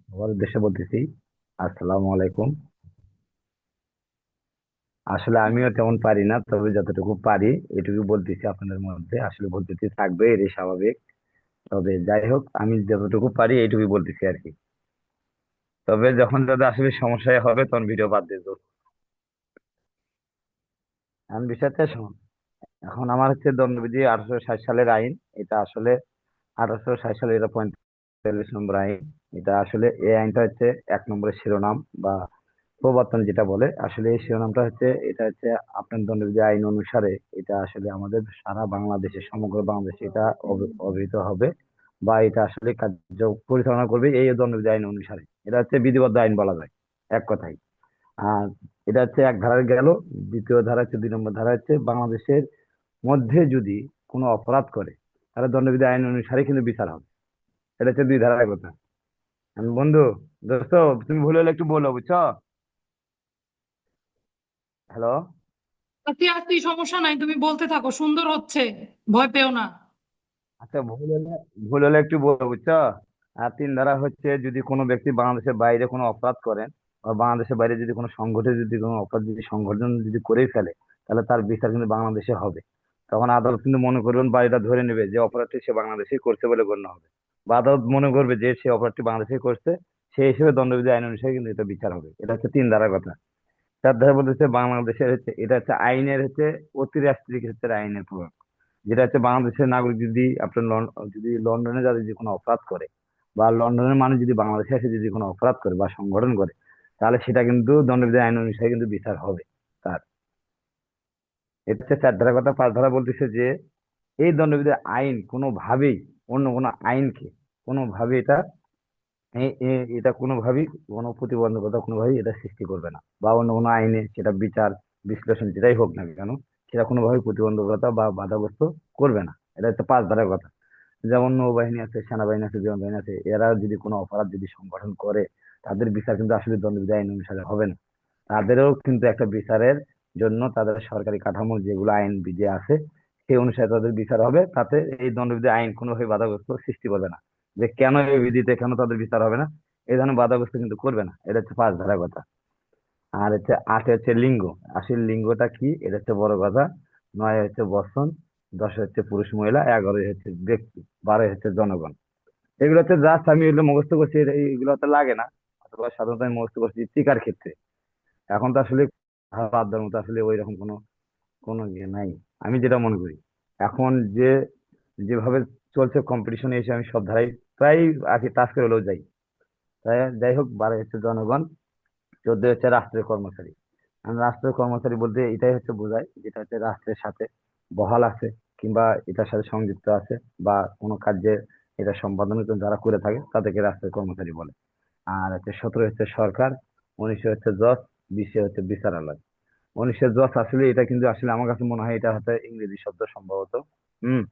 সবার উদ্দেশ্যে বলতেছি, আসসালামু আলাইকুম। আসলে আমিও তেমন পারি না, তবে যতটুকু পারি এটুকু বলতেছি। আপনাদের মধ্যে আসলে ভুল ত্রুটি থাকবে, এটাই স্বাভাবিক। তবে যাই হোক, আমি যতটুকু পারি এইটুকুই বলতেছি আর কি। তবে যখন যদি আসলে সমস্যা হবে তখন ভিডিও বাদ দিয়ে দেবো। আমি বিষয়টা শুনুন। এখন আমার হচ্ছে দণ্ডবিধি 1860 সালের আইন। এটা আসলে 1860 সালের, এটা 45 নম্বর আইন। এটা আসলে এই আইনটা হচ্ছে 1 নম্বরের শিরোনাম বা প্রবর্তন যেটা বলে। আসলে এই শিরোনামটা হচ্ছে, এটা হচ্ছে আপনার দণ্ডবিধি আইন অনুসারে এটা আসলে আমাদের সারা বাংলাদেশে, সমগ্র বাংলাদেশে এটা অবহিত হবে, বা এটা আসলে কার্য পরিচালনা করবে এই দণ্ডবিধি আইন অনুসারে। এটা হচ্ছে বিধিবদ্ধ আইন বলা যায় এক কথায়। আর এটা হচ্ছে এক ধারার গেল। দ্বিতীয় ধারা হচ্ছে, 2 নম্বর ধারা হচ্ছে, বাংলাদেশের মধ্যে যদি কোনো অপরাধ করে তাহলে দণ্ডবিধি আইন অনুসারে কিন্তু বিচার হবে। এটা হচ্ছে 2 ধারার কথা। আমি বন্ধু, দোস্ত, তুমি ভুল হলে একটু বলো, বুঝছো? হ্যালো। আস্তে আস্তে, সমস্যা নাই, তুমি বলতে থাকো, সুন্দর হচ্ছে। ভয় পেও না। আচ্ছা, ভুল হলে একটু বলবো, বুঝছো? আর 3 ধারা হচ্ছে, যদি কোনো ব্যক্তি বাংলাদেশের বাইরে কোনো অপরাধ করেন, বা বাংলাদেশের বাইরে যদি কোনো সংগঠন যদি কোনো অপরাধ যদি সংগঠন যদি করেই ফেলে, তাহলে তার বিচার কিন্তু বাংলাদেশে হবে। তখন আদালত কিন্তু মনে করবেন বা এটা ধরে নেবে যে অপরাধটি সে বাংলাদেশেই করছে বলে গণ্য হবে। বা আদালত মনে করবে যে সে অপরাধটি বাংলাদেশেই করছে, সেই হিসেবে দণ্ডবিধি আইন অনুসারে কিন্তু এটা বিচার হবে। এটা হচ্ছে 3 ধারার কথা। 4 ধারা বলতেছে, বাংলাদেশের হচ্ছে, এটা হচ্ছে আইনের হচ্ছে অতিরাষ্ট্রীয় ক্ষেত্রে আইনের প্রয়োগ। যেটা হচ্ছে বাংলাদেশের নাগরিক যদি আপনার যদি লন্ডনে যাদের যদি কোনো অপরাধ করে, বা লন্ডনের মানুষ যদি বাংলাদেশে এসে যদি কোনো অপরাধ করে বা সংগঠন করে, তাহলে সেটা কিন্তু দণ্ডবিধি আইন অনুসারে কিন্তু বিচার হবে তার। এটা হচ্ছে 4 ধারা কথা। 5 ধারা বলতেছে যে এই দণ্ডবিধি আইন কোনোভাবেই অন্য কোনো আইনকে কোনোভাবে এটা কোনোভাবেই কোনো প্রতিবন্ধকতা কোনোভাবেই এটা সৃষ্টি করবে না, বা অন্য কোনো আইনে সেটা বিচার বিশ্লেষণ যেটাই হোক না কেন, সেটা কোনোভাবেই প্রতিবন্ধকতা বা বাধাগ্রস্ত করবে না। এটা হচ্ছে 5 ধারার কথা। যেমন নৌবাহিনী আছে, সেনাবাহিনী আছে, বিমান বাহিনী আছে, এরা যদি কোনো অপরাধ যদি সংগঠন করে, তাদের বিচার কিন্তু আসলে দণ্ডবিধি আইন অনুসারে হবে না। তাদেরও কিন্তু একটা বিচারের জন্য তাদের সরকারি কাঠামো যেগুলো আইন বিধি আছে, সেই অনুসারে তাদের বিচার হবে। তাতে এই দণ্ডবিধি আইন কোনোভাবে বাধাগ্রস্ত সৃষ্টি করবে না, যে কেন এই বিধিতে কেন তাদের বিচার হবে না, এই ধরনের বাধাগ্রস্ত কিন্তু করবে না। এটা হচ্ছে 5 ধারার কথা। আর হচ্ছে 8 হচ্ছে লিঙ্গ। আসল লিঙ্গটা কি, এটা হচ্ছে বড় কথা। 9 হচ্ছে বর্ষণ। 10 হচ্ছে পুরুষ মহিলা। 11 হচ্ছে ব্যক্তি। 12 হচ্ছে জনগণ। এগুলো হচ্ছে জাস্ট আমি এগুলো মুখস্থ করছি, এগুলো তো লাগে না। অথবা সাধারণত আমি মুখস্থ করছি টিকার ক্ষেত্রে। এখন তো আসলে বাদ দেওয়ার মতো আসলে ওই রকম কোনো কোনো ইয়ে নাই, আমি যেটা মনে করি। এখন যে যেভাবে চলছে কম্পিটিশনে এসে আমি সব ধারাই প্রায় আর কি টাচ করে হলেও যাই। তাই যাই হোক, 12 হচ্ছে জনগণ। 14 হচ্ছে রাষ্ট্রের কর্মচারী। আমি রাষ্ট্রের কর্মচারী বলতে এটাই হচ্ছে বোঝায়, যেটা হচ্ছে রাষ্ট্রের সাথে বহাল আছে, কিংবা এটার সাথে সংযুক্ত আছে, বা কোনো কার্যে এটা সম্পাদন যারা করে থাকে তাদেরকে রাষ্ট্রের কর্মচারী বলে। আর হচ্ছে 17 হচ্ছে সরকার। 19 হচ্ছে জজ। 20 হচ্ছে বিচারালয়। 19 জজ আসলে এটা কিন্তু আসলে আমার কাছে মনে হয় এটা হচ্ছে ইংরেজি শব্দ সম্ভবত। হুম।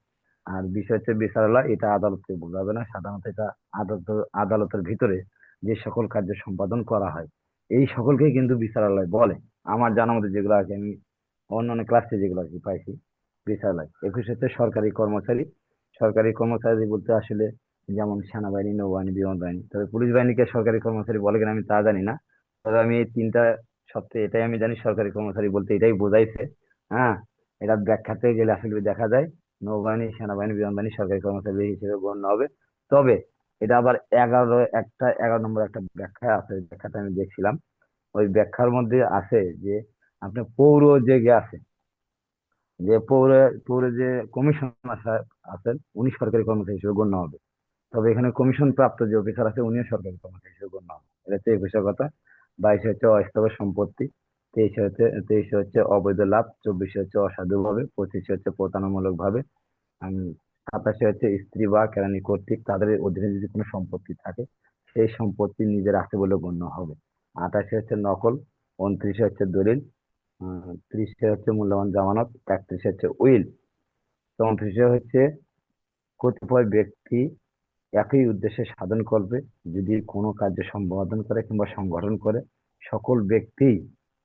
আর 20 হচ্ছে বিচারালয়, এটা আদালতকে বোঝাবে না সাধারণত। এটা আদালত আদালতের ভিতরে যে সকল কার্য সম্পাদন করা হয়, এই সকলকে কিন্তু বিচারালয় বলে। আমার জানা মতে যেগুলো আছে, আমি অন্যান্য ক্লাসে যেগুলো আর কি পাইছি, বিচারালয়। 21 হচ্ছে সরকারি কর্মচারী। সরকারি কর্মচারী বলতে আসলে যেমন সেনাবাহিনী, নৌবাহিনী, বিমান বাহিনী। তবে পুলিশ বাহিনীকে সরকারি কর্মচারী বলে কিনা আমি তা জানি না। তবে আমি এই তিনটা সপ্তাহে এটাই আমি জানি, সরকারি কর্মচারী বলতে এটাই বোঝাইছে। হ্যাঁ। এটা ব্যাখ্যাতে গেলে আসলে দেখা যায় নৌবাহিনী, সেনাবাহিনী, বিমান বাহিনী সরকারি কর্মচারী হিসেবে গণ্য হবে। তবে এটা আবার 11 নম্বর একটা ব্যাখ্যা আছে, ওই ব্যাখ্যাটা আমি দেখছিলাম। ওই ব্যাখ্যার মধ্যে আছে যে আপনার পৌর যে আছে, যে পৌর যে কমিশনার সাহেব আছেন, উনি সরকারি কর্মচারী হিসেবে গণ্য হবে। তবে এখানে কমিশন প্রাপ্ত যে অফিসার আছে, উনিও সরকারি কর্মচারী হিসেবে গণ্য হবে। এটা হচ্ছে 21 কথা। 22 হচ্ছে অস্থাবর সম্পত্তি। 23 হচ্ছে অবৈধ লাভ। 24 হচ্ছে অসাধু ভাবে। 25 হচ্ছে প্রতারণামূলক ভাবে। 27 হচ্ছে স্ত্রী বা কেরানি কর্তৃক তাদের অধীনে যদি কোনো সম্পত্তি থাকে, সেই সম্পত্তি নিজের আছে বলে গণ্য হবে। 28 হচ্ছে নকল। 29 হচ্ছে দলিল। 30 হচ্ছে মূল্যবান জামানত। 31 হচ্ছে উইল। 34 হচ্ছে কতিপয় ব্যক্তি একই উদ্দেশ্যে সাধন করবে যদি কোনো কার্য সম্পাদন করে কিংবা সংগঠন করে, সকল ব্যক্তি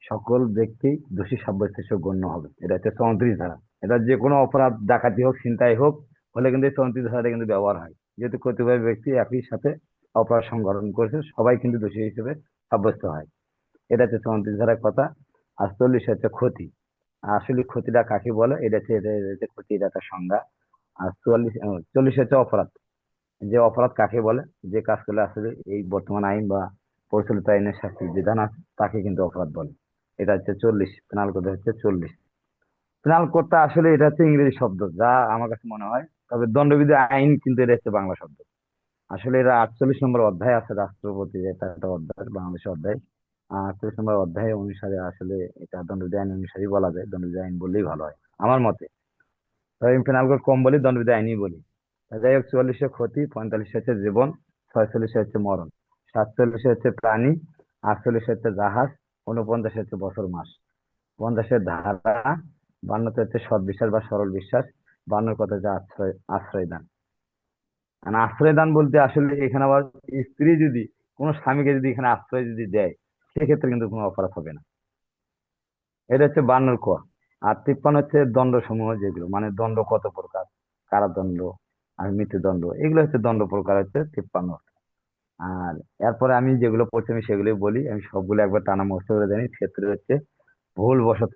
সকল ব্যক্তি দোষী সাব্যস্ত হিসেবে গণ্য হবে। এটা হচ্ছে 34 ধারা। এটা যে কোনো অপরাধ, ডাকাতি হোক, ছিনতাই হোক, হলে কিন্তু এই 34 ধারাটা কিন্তু ব্যবহার হয়, যেহেতু কতিপয় ব্যক্তি একই সাথে অপরাধ সংগঠন করেছে সবাই কিন্তু দোষী হিসেবে সাব্যস্ত হয়। এটা হচ্ছে 34 ধারার কথা। আর 40 হচ্ছে ক্ষতি। আসলে ক্ষতিটা কাকে বলে, এটা হচ্ছে ক্ষতি, এটা একটা সংজ্ঞা। আর 40 হচ্ছে অপরাধ। যে অপরাধ কাকে বলে, যে কাজ করলে আসলে এই বর্তমান আইন বা প্রচলিত আইনের শাস্তির বিধান আছে তাকে কিন্তু অপরাধ বলে। এটা হচ্ছে 40, পেনাল কোড হচ্ছে 40। পেনাল কোডটা আসলে এটা হচ্ছে ইংরেজি শব্দ যা আমার কাছে মনে হয়, তবে দণ্ডবিধি আইন কিন্তু এটা হচ্ছে বাংলা শব্দ। আসলে এরা 48 নম্বর অধ্যায় আছে, রাষ্ট্রপতি এটা একটা অধ্যায়, বাংলাদেশের অধ্যায়। 48 নম্বর অধ্যায় অনুসারে আসলে এটা দণ্ডবিধি আইন অনুসারে বলা যায়, দণ্ডবিধি আইন বললেই ভালো হয় আমার মতে। তবে আমি পেনাল কোড কম বলি, দণ্ডবিধি আইনই বলি। তা যাই হোক, 44-এ ক্ষতি, 45 হচ্ছে জীবন, 46 হচ্ছে মরণ, 47 হচ্ছে প্রাণী, 48 হচ্ছে জাহাজ, 49 হচ্ছে বছর মাস, 50-এর ধারা, 52 হচ্ছে সৎ বিশ্বাস বা সরল বিশ্বাস, 52 কথা হচ্ছে আশ্রয় আশ্রয় দান। মানে আশ্রয় দান বলতে আসলে এখানে আবার স্ত্রী যদি কোনো স্বামীকে যদি এখানে আশ্রয় যদি দেয়, সেক্ষেত্রে কিন্তু কোনো অপরাধ হবে না। এটা হচ্ছে 52 ক। আর 53 হচ্ছে দণ্ড সমূহ, যেগুলো মানে দণ্ড কত প্রকার, কারাদণ্ড আর মৃত্যুদণ্ড, এগুলো হচ্ছে দণ্ড প্রকার হচ্ছে 53। আর এরপরে আমি যেগুলো পড়ছি আমি সেগুলোই বলি, আমি সবগুলো একবার টানা মুখস্থ করে জানি। ক্ষেত্রে হচ্ছে ভুল বশত,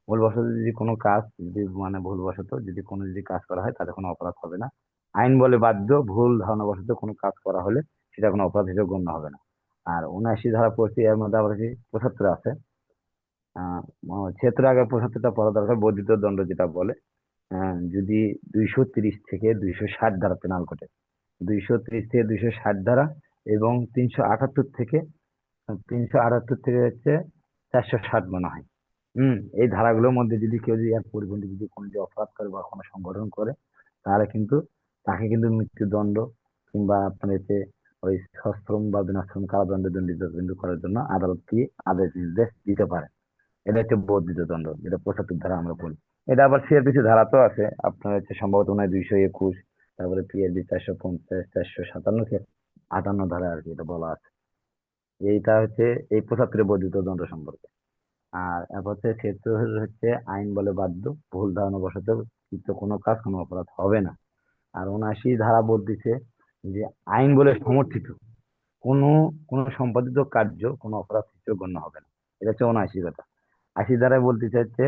ভুল বশত যদি কোনো কাজ, যদি মানে ভুল বশত যদি কোনো যদি কাজ করা হয় তাতে কোনো অপরাধ হবে না। আইন বলে বাধ্য, ভুল ধারণা বশত কোনো কাজ করা হলে সেটা কোনো অপরাধ হিসেবে গণ্য হবে না। আর 79 ধারা পড়ছি, এর মধ্যে আবার কি 75 আছে। 76 আগে 75টা পড়া দরকার, বর্ধিত দণ্ড যেটা বলে। যদি 230 থেকে 260 ধারা পেনাল কোডে, 230 থেকে 260 ধারা, এবং 378 থেকে হচ্ছে 460 মনে হয়। এই ধারাগুলোর মধ্যে যদি কেউ যদি এর পরিপন্থী যদি কোনো যে অপরাধ করে বা কোনো সংগঠন করে, তাহলে কিন্তু তাকে কিন্তু মৃত্যুদণ্ড কিংবা আপনার এতে ওই সশ্রম বা বিনাশ্রম কারাদণ্ডে দণ্ডিত কিন্তু করার জন্য আদালত কি আদেশ নির্দেশ দিতে পারে। এটা হচ্ছে বর্ধিত দণ্ড, যেটা 75 ধারা আমরা বলি। এটা আবার সিআরপিসি ধারা তো আছে আপনার হচ্ছে সম্ভবত মনে হয় 221, তারপরে পিআরবি 450, 457 থেকে 58 ধারা আর কি এটা বলা আছে। এইটা হচ্ছে এই 75 বর্ধিত দণ্ড সম্পর্কে। আর এরপর হচ্ছে 76 হচ্ছে আইন বলে বাধ্য, ভুল ধারণা বশত কৃত কোনো কাজ কোনো অপরাধ হবে না। আর 79 ধারা বলতেছে যে আইন বলে সমর্থিত কোনো কোনো সম্পাদিত কার্য কোনো অপরাধ হিসেবে গণ্য হবে না। এটা হচ্ছে 79 কথা। 80 ধারায় বলতে চাইছে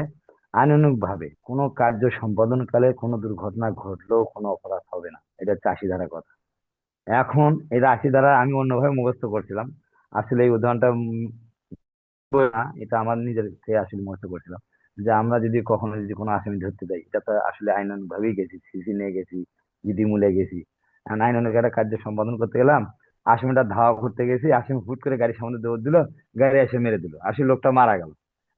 আইনানুগ ভাবে কোনো কার্য সম্পাদনকালে কোনো দুর্ঘটনা ঘটলেও কোনো অপরাধ হবে না। এটা হচ্ছে 80 ধারা কথা। এখন এটা 80 ধারা আমি অন্যভাবে মুখস্থ করছিলাম। আসলে এই উদাহরণটা না, এটা আমার নিজের থেকে আসলে মুখস্থ করছিলাম। যে আমরা যদি কখনো যদি কোনো আসামি ধরতে যাই, এটা তো আসলে আইনানুগ ভাবেই গেছি, সিসি নিয়ে গেছি, জিডি মূলে গেছি। এখন আইনানুগ একটা কার্য সম্পাদন করতে গেলাম, আসামিটা ধাওয়া করতে গেছি, আসামি হুট করে গাড়ির সামনে দৌড় দিল, গাড়ি এসে মেরে দিল, আসলে লোকটা মারা গেল।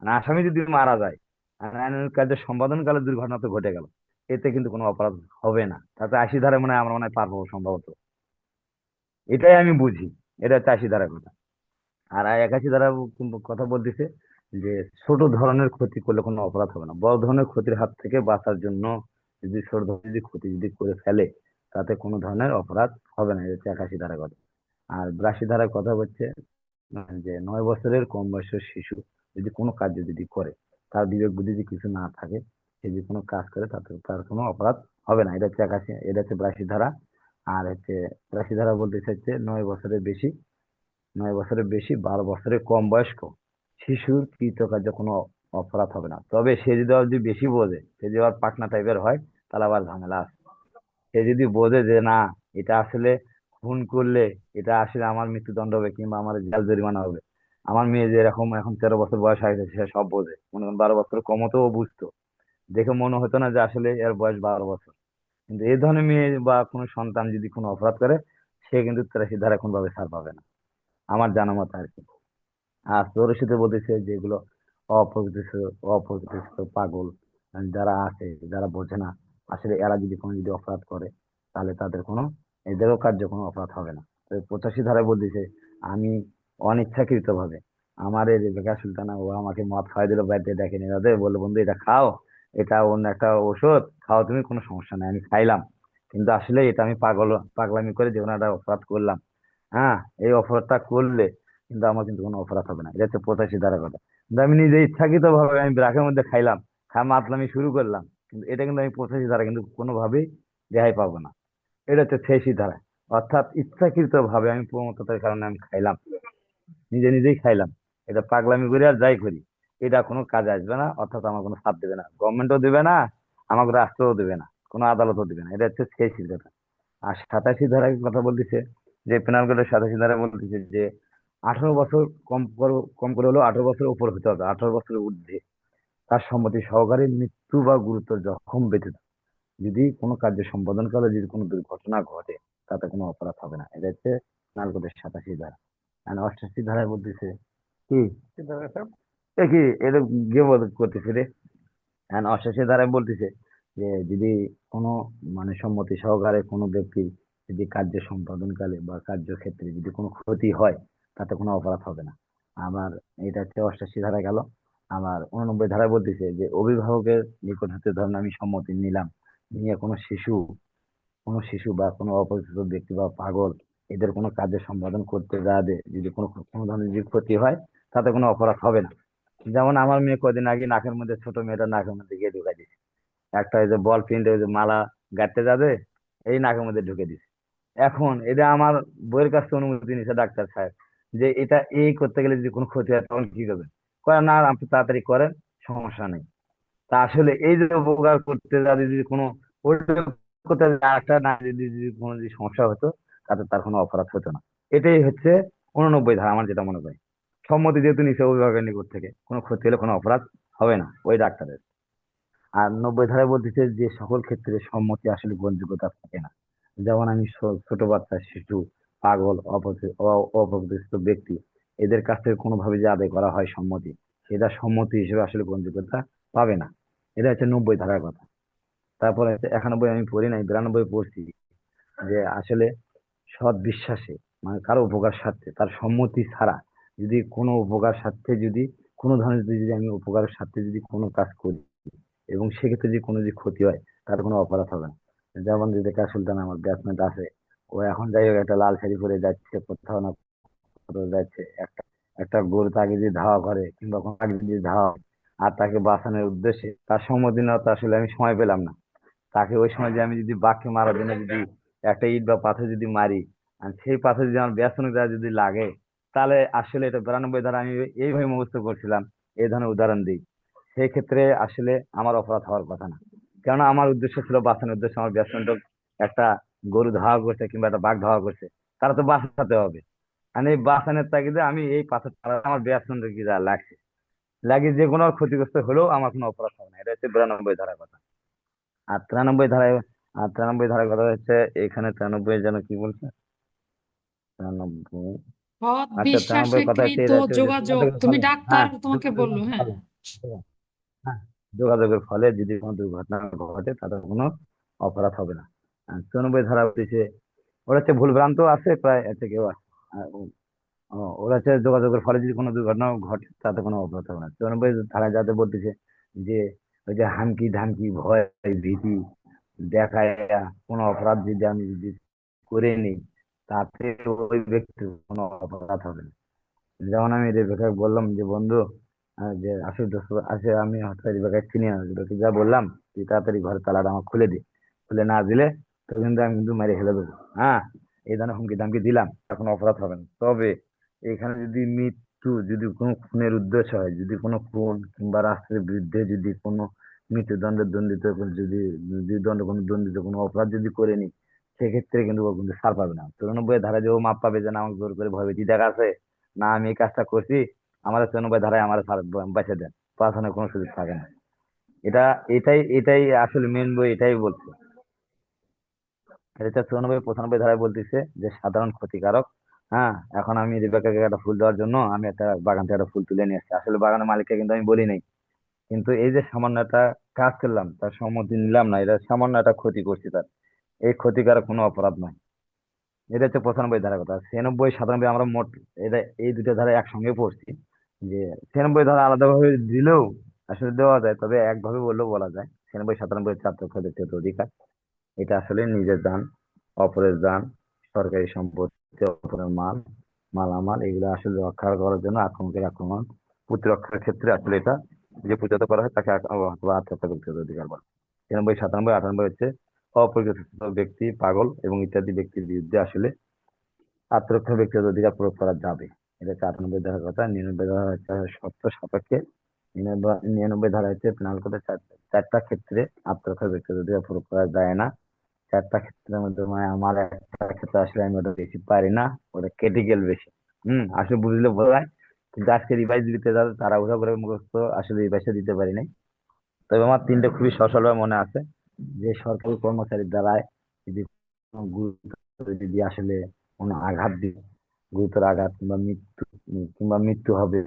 আর আসামি যদি মারা যায়, আর আইনানুগ কার্য সম্পাদনকালে দুর্ঘটনা তো ঘটে গেল, এতে কিন্তু কোনো অপরাধ হবে না। তাতে 80 ধারা মনে হয় আমরা মনে হয় পারবো সম্ভবত। এটাই আমি বুঝি। এটা হচ্ছে 80 ধারা কথা। আর 81 ধারা কথা বলতেছে যে ছোট ধরনের ক্ষতি করলে কোনো অপরাধ হবে না, বড় ধরনের ক্ষতির হাত থেকে বাঁচার জন্য যদি ছোট ধরনের যদি ক্ষতি যদি করে ফেলে, তাতে কোনো ধরনের অপরাধ হবে না। এটা হচ্ছে 81 ধারা কথা। আর 82 ধারার কথা হচ্ছে যে 9 বছরের কম বয়সের শিশু যদি কোনো কাজ যদি করে, তার বিবেক বুদ্ধি যদি কিছু না থাকে, সে যদি কোনো কাজ করে তাতে তার কোনো অপরাধ হবে না। এটা হচ্ছে 81, এটা হচ্ছে 82 ধারা। আর হচ্ছে 83 ধারা বলতে চাইছে 9 বছরের বেশি, 9 বছরের বেশি, 12 বছরের কম বয়স্ক শিশুর কৃতকার্য কোনো অপরাধ হবে না। তবে সে যদি আবার যদি বেশি বোঝে, সে যদি আবার পাকনা টাইপের হয়, তাহলে আবার ঝামেলা আছে। সে যদি বোঝে যে না, এটা আসলে খুন করলে এটা আসলে আমার মৃত্যুদণ্ড হবে কিংবা আমার জেল জরিমানা হবে। আমার মেয়ে যে এরকম এখন 13 বছর বয়স হয়েছে, সে সব বোঝে, মনে করেন 12 বছর কমতেও বুঝতো, দেখে মনে হতো না যে আসলে এর বয়স 12 বছর। কিন্তু এই ধরনের মেয়ে বা কোনো সন্তান যদি কোনো অপরাধ করে, সে কিন্তু 83 ধারা কোন ভাবে ছাড় পাবে না, আমার জানা মতে আর কি। আর চৌরাশিতে বলতেছে যেগুলো অপ্রকৃতিস্থ অপ্রকৃতিস্থ পাগল যারা আছে, যারা বোঝে না, আসলে এরা যদি কোনো যদি অপরাধ করে, তাহলে তাদের কোনো এদেরও কার্য কোনো অপরাধ হবে না। তো 85 ধারায় বলতেছে আমি অনিচ্ছাকৃত ভাবে, আমার এই রেবেকা সুলতানা ও আমাকে মদ খাওয়াই দিল, বাড়িতে ডেকে নিয়ে যাবে, বললো বন্ধু এটা খাও, এটা অন্য একটা ওষুধ, খাও তুমি, কোনো সমস্যা নাই, আমি খাইলাম। কিন্তু আসলে এটা আমি পাগলামি করে যে কোনো একটা অপরাধ করলাম। হ্যাঁ, এই অপরাধটা করলে কিন্তু আমার কিন্তু কোনো অপরাধ হবে না। এটা হচ্ছে 85 ধারা কথা। কিন্তু আমি নিজে ইচ্ছাকৃত ভাবে আমি ব্রাকের মধ্যে খাইলাম, মাতলামি শুরু করলাম, কিন্তু এটা কিন্তু আমি 85 ধারা কিন্তু কোনোভাবেই রেহাই পাবো না। এটা হচ্ছে 86 ধারা। অর্থাৎ ইচ্ছাকৃত ভাবে আমি প্রমত্ততার কারণে আমি খাইলাম, নিজে নিজেই খাইলাম, এটা পাগলামি করে আর যাই করি, এটা কোনো কাজে আসবে না, অর্থাৎ আমার কোনো ছাড় দেবে না, গভর্নমেন্টও দেবে না, আমাকে রাষ্ট্রও দেবে না, কোনো আদালতও দেবে না। এটা হচ্ছে সেই সিদ্ধান্ত। আর 87 ধারার কথা বলতেছে, যে পেনাল কোডের 87 ধারা বলতেছে যে 18 বছর কম করে হলেও 18 বছর উপর হতে হবে, 18 বছরের ঊর্ধ্বে তার সম্মতি সহকারে মৃত্যু বা গুরুতর জখম ব্যতীত যদি কোনো কার্য সম্পাদনকালে যদি কোনো দুর্ঘটনা ঘটে, তাতে কোনো অপরাধ হবে না। এটা হচ্ছে পেনাল কোডের 87 ধারা। আর 88 ধারায় বলতেছে কি, এ কি এটা কে করতেছে রে? হ্যাঁ, 88 ধারায় বলতেছে যে যদি কোনো মানে সম্মতি সহকারে কোনো ব্যক্তির যদি কার্য সম্পাদনকালে বা কার্যক্ষেত্রে যদি কোনো ক্ষতি হয়, তাতে কোনো অপরাধ হবে না। আবার এটা হচ্ছে 88 ধারা গেল। আবার 89 ধারায় বলতেছে যে অভিভাবকের নিকট হতে ধরেন আমি সম্মতি নিলাম, নিয়ে কোনো শিশু বা কোনো অপরিচিত ব্যক্তি বা পাগল এদের কোনো কার্য সম্পাদন করতে যাবে, যদি কোনো কোনো ধরনের যদি ক্ষতি হয়, তাতে কোনো অপরাধ হবে না। যেমন আমার মেয়ে কদিন আগে নাকের মধ্যে, ছোট মেয়েটা নাকের মধ্যে গিয়ে ঢুকাই দিছে একটা ওই যে বল প্রিন্ট ওই যে মালা গাঁথতে যাবে, এই নাকের মধ্যে ঢুকে দিছে। এখন এটা আমার বইয়ের কাছে অনুমতি নিছে ডাক্তার সাহেব, যে এটা এই করতে গেলে যদি কোনো ক্ষতি হয় তখন কি করবেন? কয় না আপনি তাড়াতাড়ি করেন, সমস্যা নেই। তা আসলে এই যে উপকার করতে যা যদি কোনো ওটা করতে একটা না যদি যদি কোনো যদি সমস্যা হতো, তাতে তার কোনো অপরাধ হতো না। এটাই হচ্ছে 89 ধারা, আমার যেটা মনে হয়। সম্মতি যেহেতু নিচে অভিভাবকের নিকট থেকে, কোনো ক্ষতি হলে কোনো অপরাধ হবে না ওই ডাক্তারের। আর 90 ধারায় বলতেছে যে সকল ক্ষেত্রে সম্মতি আসলে গ্রহণযোগ্যতা থাকে না। যেমন আমি ছোট বাচ্চা, শিশু, পাগল, অপরিচিত ব্যক্তি এদের কাছ থেকে কোনোভাবে যে আদায় করা হয় সম্মতি, সেটা সম্মতি হিসেবে আসলে গ্রহণযোগ্যতা পাবে না। এটা হচ্ছে 90 ধারার কথা। তারপরে হচ্ছে 91, আমি পড়ি নাই, 92 পড়ছি, যে আসলে সৎ বিশ্বাসে মানে কারো উপকার স্বার্থে তার সম্মতি ছাড়া যদি কোনো উপকার স্বার্থে যদি কোনো ধরনের যদি আমি উপকারের স্বার্থে যদি কোনো কাজ করি, এবং সেক্ষেত্রে যদি কোনো যদি ক্ষতি হয়, তার কোনো অপরাধ হবে না। যেমন যদি কা সুলতান আমার ব্যাটসম্যান আছে, ও এখন যাই হোক একটা লাল শাড়ি পরে যাচ্ছে কোথাও না কোথাও যাচ্ছে, একটা একটা গরু তাকে যদি ধাওয়া করে কিংবা কোনো তাকে যদি ধাওয়া হয়, আর তাকে বাঁচানোর উদ্দেশ্যে তার সম্মতি নেওয়া, তো আসলে আমি সময় পেলাম না তাকে ওই সময় যে আমি যদি বাঘকে মারার জন্য যদি একটা ইট বা পাথর যদি মারি, আর সেই পাথর যদি আমার ব্যাসনের দ্বারা যদি লাগে, তাহলে আসলে এটা 92 ধারা আমি এইভাবে মুখস্থ করছিলাম। এই ধরনের উদাহরণ দিই, সেই ক্ষেত্রে আসলে আমার অপরাধ হওয়ার কথা না। কেননা আমার উদ্দেশ্য ছিল বাঁচানোর উদ্দেশ্য, আমার ব্যাটসম্যানটা একটা গরু ধাওয়া করছে কিংবা একটা বাঘ ধাওয়া করছে, তারা তো বাঁচাতে হবে। আর এই বাঁচানোর তাগিদে আমি এই পাথর আমার ব্যাটসম্যানটা কি যা লাগছে, লাগিয়ে যে কোনো ক্ষতিগ্রস্ত হলেও আমার কোনো অপরাধ হবে না। এটা হচ্ছে 92 ধারার কথা। আর 93 ধারায়, আর 93 ধারার কথা হচ্ছে, এখানে 93 যেন কি বলছে, 93, সৎ আচ্ছা 93 কথা হচ্ছে বিশ্বাসকৃত এটা হচ্ছে ওই যে যোগাযোগ, যোগাযোগের তুমি ফলে, ডাক্তার, হ্যাঁ তোমাকে বললো, যোগাযোগের হ্যাঁ। ফলে, হ্যাঁ যোগাযোগের ফলে যদি কোনো দুর্ঘটনা ঘটে তাতে কোনো অপরাধ হবে না। আর 94 ধারা হচ্ছে, ওরা হচ্ছে ভুল ভ্রান্ত আছে প্রায় এর থেকেও আছে। আর ওরা হচ্ছে যোগাযোগের ফলে যদি কোনো দুর্ঘটনা ঘটে তাতে কোনো অপরাধ হবে না। 94 ধারায় যাতে বলতেছে যে ওই যে হামকি ধামকি ভয় ভীতি দেখায় কোনো অপরাধ যদি আমি যদি করে নিই, তাতে ওই ব্যক্তির কোনো অপরাধ হবে না। যেমন আমি রেবেকাকে বললাম যে বন্ধু, যে আসলে আসে আমি হঠাৎ রেবেকাকে চিনি না, রেবেকাকে যা বললাম তুই তাড়াতাড়ি ঘরের তালাটা আমার খুলে দে, খুলে না দিলে তো কিন্তু আমি কিন্তু মেরে ফেলে দেবো। হ্যাঁ, এই ধরনের হুমকি দামকি দিলাম, এখন অপরাধ হবে না। তবে এখানে যদি মৃত্যু, যদি কোনো খুনের উদ্দেশ্য হয়, যদি কোনো খুন কিংবা রাষ্ট্রের বিরুদ্ধে যদি কোনো মৃত্যুদণ্ডের দণ্ডিত যদি যদি দণ্ড কোনো দণ্ডিত কোনো অপরাধ যদি করে নি, সেক্ষেত্রে কিন্তু ও কিন্তু ছাড় পাবে না। 94 ধারা যে ও মাপ পাবে যে না আমাকে জোর করে ভয়ভীতি দেখাচ্ছে, না আমি এই কাজটা করছি, আমাদের 94 ধারায় আমার বাঁচে দেন, বাঁচানোর কোনো সুযোগ থাকে না। এটা এটাই আসলে মেন বই এটাই বলছে। এটা 94 95 ধারায় বলতেছে যে সাধারণ ক্ষতিকারক। হ্যাঁ, এখন আমি রেবেকাকে একটা ফুল দেওয়ার জন্য আমি একটা বাগান থেকে একটা ফুল তুলে নিয়ে আসছি, আসলে বাগানের মালিককে কিন্তু আমি বলি নাই, কিন্তু এই যে সামান্য একটা কাজ করলাম, তার সম্মতি নিলাম না, এটা সামান্য একটা ক্ষতি করছি তার, এই ক্ষতিকারক কোনো অপরাধ নয়। এটা হচ্ছে 95 ধারার কথা। 96 97 আমরা মোট এটা এই দুটো ধারা একসঙ্গে পড়ছি। যে 96 ধারা আলাদাভাবে দিলেও আসলে দেওয়া যায়, তবে একভাবে বললেও বলা যায়। 96 97 হচ্ছে আত্মরক্ষা ব্যক্তিগত অধিকার। এটা আসলে নিজের যান, অপরের যান, সরকারি সম্পত্তি, অপরের মালামাল এগুলো আসলে রক্ষা করার জন্য আক্রমণকারী আক্রমণ প্রতিরক্ষার ক্ষেত্রে আসলে এটা যে প্রতিহত করা হয় তাকে আত্মরক্ষা ব্যক্তিগত অধিকার বলে। 96 97 98 হচ্ছে অপরিচিত ব্যক্তি, পাগল এবং ইত্যাদি ব্যক্তির বিরুদ্ধে আসলে আত্মরক্ষা ব্যক্তিগত অধিকার প্রয়োগ করা যাবে। এটা হচ্ছে 98 ধারার কথা। 99 ধারা হচ্ছে শর্ত সাপেক্ষে। 99 ধারা হচ্ছে পেনাল কোডের চারটা ক্ষেত্রে আত্মরক্ষা ব্যক্তিগত অধিকার প্রয়োগ করা যায় না। চারটা ক্ষেত্রের মধ্যে মানে আমার একটা ক্ষেত্রে আসলে আমি ওটা বেশি পারি না, ওটা ক্রিটিক্যাল বেশি। আসলে বুঝলে বোঝা যায়, কিন্তু আজকে রিভাইজ দিতে যাবে তাড়াহুড়া করে মুখস্থ আসলে রিভাইসটা দিতে পারি নাই। তবে আমার তিনটে খুবই সচলভাবে মনে আছে, যে সরকারি কর্মচারীর দ্বারায় যদি কোনো গুরুতর যদি আসলে কোনো আঘাত দিবে, গুরুতর আঘাত কিংবা মৃত্যু, কিংবা মৃত্যু হবে,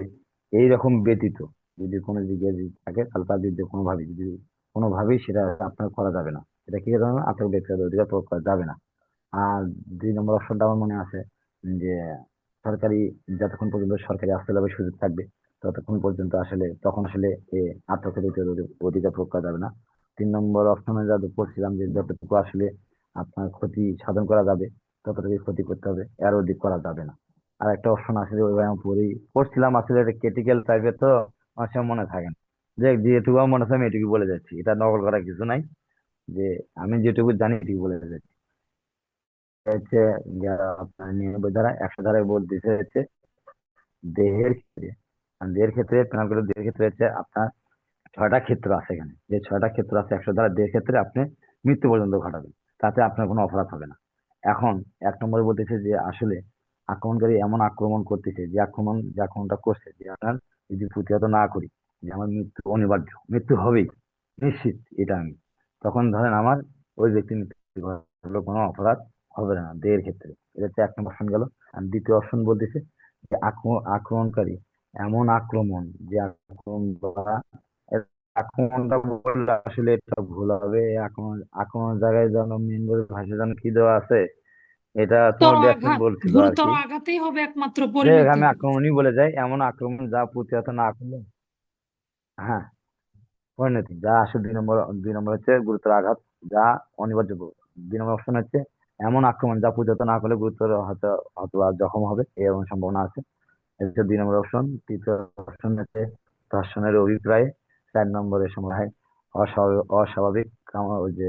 এইরকম ব্যতীত যদি কোনো দিকে যদি থাকে, তাহলে তার বিরুদ্ধে কোনোভাবেই সেটা আপনার করা যাবে না। এটা কি কারণে আপনার ব্যক্তিগত অধিকার প্রয়োগ করা যাবে না। আর 2 নম্বর অপশনটা আমার মনে আছে, যে সরকারি, যতক্ষণ পর্যন্ত সরকারি আস্তাবলের সুযোগ থাকবে ততক্ষণ পর্যন্ত আসলে তখন আসলে আত্মরক্ষা ব্যক্তিগত অধিকার প্রয়োগ করা যাবে না। 3 নম্বর অপশনে যা পড়ছিলাম, যে যতটুকু আসলে আপনার ক্ষতি সাধন করা যাবে ততটুকু ক্ষতি করতে হবে, এর অধিক করা যাবে না। আর একটা অপশন আসলে ওইভাবে আমি পড়ছিলাম, আসলে এটা ক্রিটিক্যাল টাইপের, তো আমার সে মনে থাকে না। যে যেটুকু আমার মনে আছে আমি এটুকু বলে যাচ্ছি, এটা নকল করার কিছু নাই। যে আমি যেটুকু জানি এটুকু বলে যাচ্ছি। হচ্ছে আপনার 99 ধারা, 100 ধারায় বলতেছে হচ্ছে দেহের ক্ষেত্রে, আর দেহের ক্ষেত্রে পেনাল কোডের দেহের ক্ষেত্রে হচ্ছে আপনার 6টা ক্ষেত্র আছে। এখানে যে 6টা ক্ষেত্র আছে 100 ধারা, দেহের ক্ষেত্রে আপনি মৃত্যু পর্যন্ত ঘটাবেন, তাতে আপনার কোনো অপরাধ হবে না। এখন 1 নম্বরে বলতেছে যে আসলে আক্রমণকারী এমন আক্রমণ করতেছে, যে আক্রমণটা করছে, যে আপনার যদি প্রতিহত না করি, যে আমার মৃত্যু অনিবার্য, মৃত্যু হবেই, নিশ্চিত এটা আমি, তখন ধরেন আমার ওই ব্যক্তির মৃত্যু ঘটলেও কোনো অপরাধ হবে না দেহের ক্ষেত্রে। এটা হচ্ছে 1 নম্বর অপশন গেল। আর দ্বিতীয় অপশন বলতেছে যে আক্রমণকারী এমন আক্রমণ, যে আক্রমণ বা এর আক্রমণটা বললে আসলে এটা ভুল হবে। আক্রমণের জায়গায় যেন মেন ভাষা যেন কি দেওয়া আছে, এটা গুরুতর তোমার ব্যাটসম্যান আঘাত, বলছিল আর গুরুতর কি। আঘাতেই হবে একমাত্র যে পরিণতি। আমি আক্রমণই বলে যাই, এমন আক্রমণ যা প্রতিহত না করলে, হ্যাঁ, পরিণতি যা আসলে 2 নম্বর হচ্ছে গুরুতর আঘাত, যা অনিবার্য। 2 নম্বর অপশন হচ্ছে এমন আক্রমণ যা প্রতিহত না করলে গুরুতর হয়তো অথবা জখম হবে, এরকম সম্ভাবনা আছে। এটা হচ্ছে 2 নম্বর অপশন। তৃতীয় অপশন হচ্ছে ধর্ষণের অভিপ্রায়ে। 4 নম্বরের সময় অস্বাভাবিক ওই যে